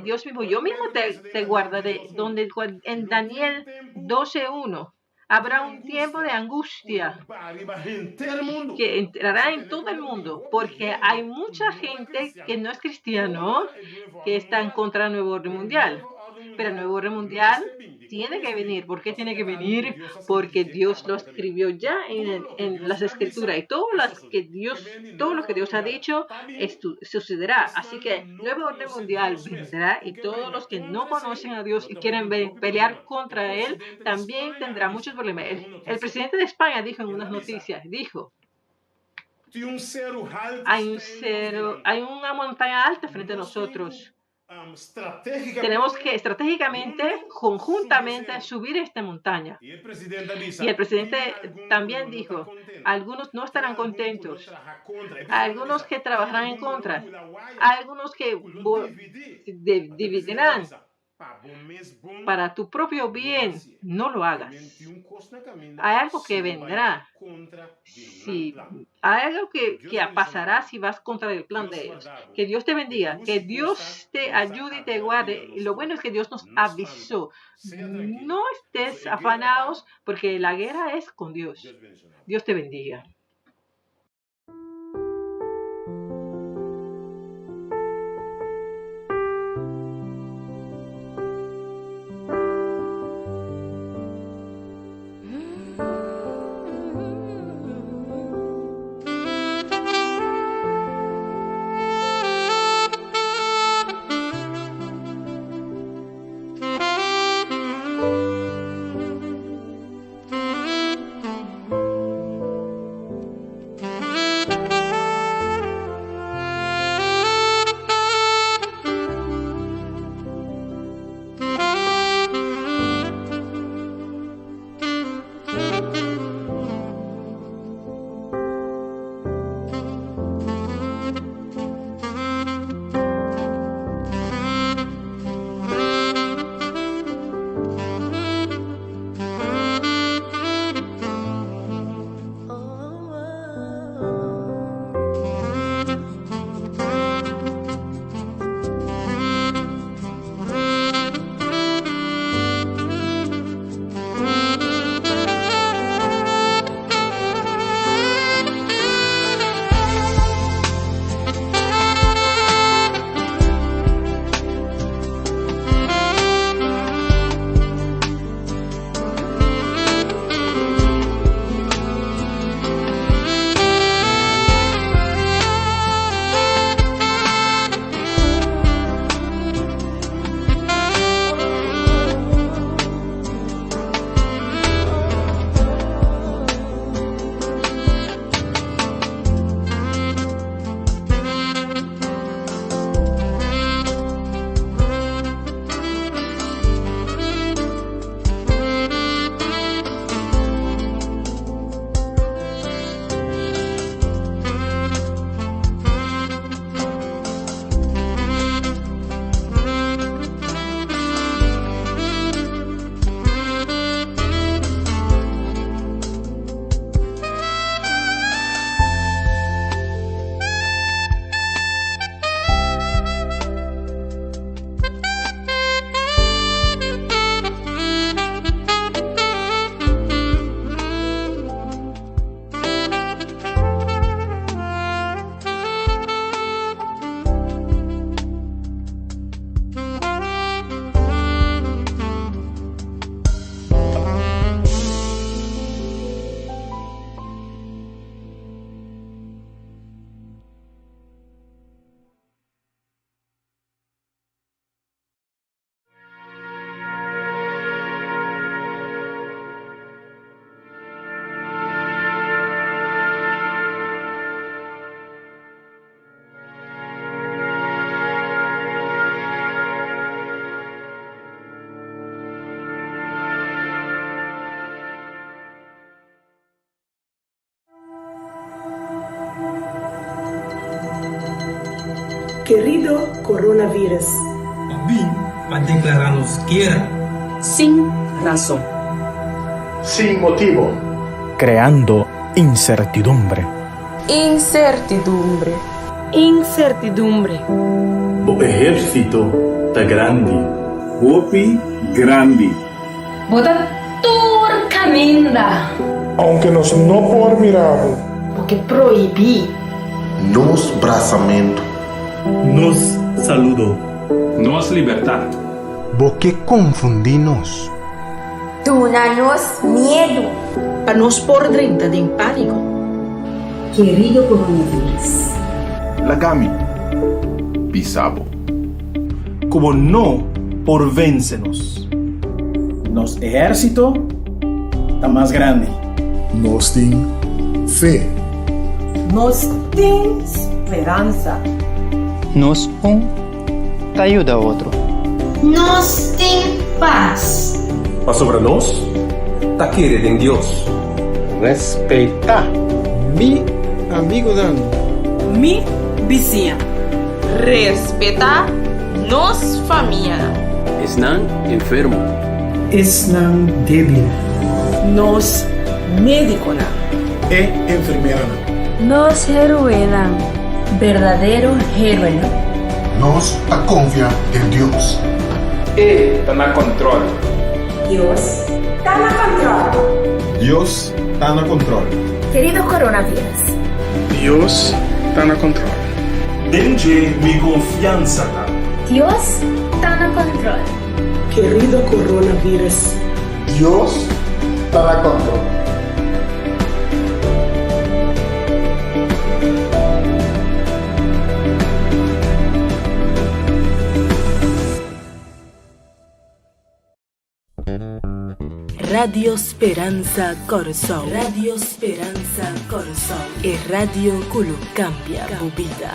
Dios mismo, yo mismo te guardaré, donde en Daniel 12:1 habrá un tiempo de angustia que entrará en todo el mundo, porque hay mucha gente que no es cristiano, que está en contra del nuevo orden mundial. Pero el nuevo orden mundial tiene que venir. ¿Por qué tiene que venir? Porque Dios lo escribió ya en las escrituras, y todo lo que Dios ha dicho sucederá. Así que el nuevo orden mundial vendrá, y todos los que no conocen a Dios y quieren pelear contra Él también tendrán muchos problemas. El presidente de España dijo en unas noticias, hay una montaña alta frente a nosotros. Tenemos que estratégicamente, conjuntamente, subir esta montaña. Y el presidente también dijo, algunos no estarán contentos, algunos que trabajarán en contra, algunos que dividirán. Para tu propio bien, no lo hagas. Hay algo que vendrá. Hay algo que pasará si vas contra el plan de ellos. Que Dios te bendiga, que Dios te ayude y te guarde. Y lo bueno es que Dios nos avisó. No estés afanados, porque la guerra es con Dios. Dios te bendiga. Querido coronavirus. Obin a declararnos guerra. Sin razón. Sin motivo. Creando incertidumbre. Incertidumbre. Incertidumbre. O ejército está grande. Bopi grande. Bota turcaminda. Aunque nos no por mirar. Porque proibí. Nos braçamento. Nos saludo. Nos libertad. Porque confundimos. Tunanos miedo. Para nos por dentro de pánico. Querido coronavirus. Lagami. Pisabo. Como no por vencenos. Nos ejército está más grande. Nos tem fe. Nos tem esperanza. Nos te ayuda a otro. Nos tem paz. Mas sobre nós, tá querendo em Deus. Respeitar. Mi amigo Dan. Mi vizinha. Respetar nos família. Están enfermo. Están débil. Nos médicona. É enfermeira. Nos heroína. Verdadero heroína. Nós a confia em Deus. Está na controle. Dios está na controle. Deus está na controle. Querido coronavírus. Deus está na controle. Dende mi confiança. Dios está na controle. Querido coronavirus. Deus está na controle. Radio Speranza Corazón. Radio Speranza Corazón. Es radio que lo cambia tu vida.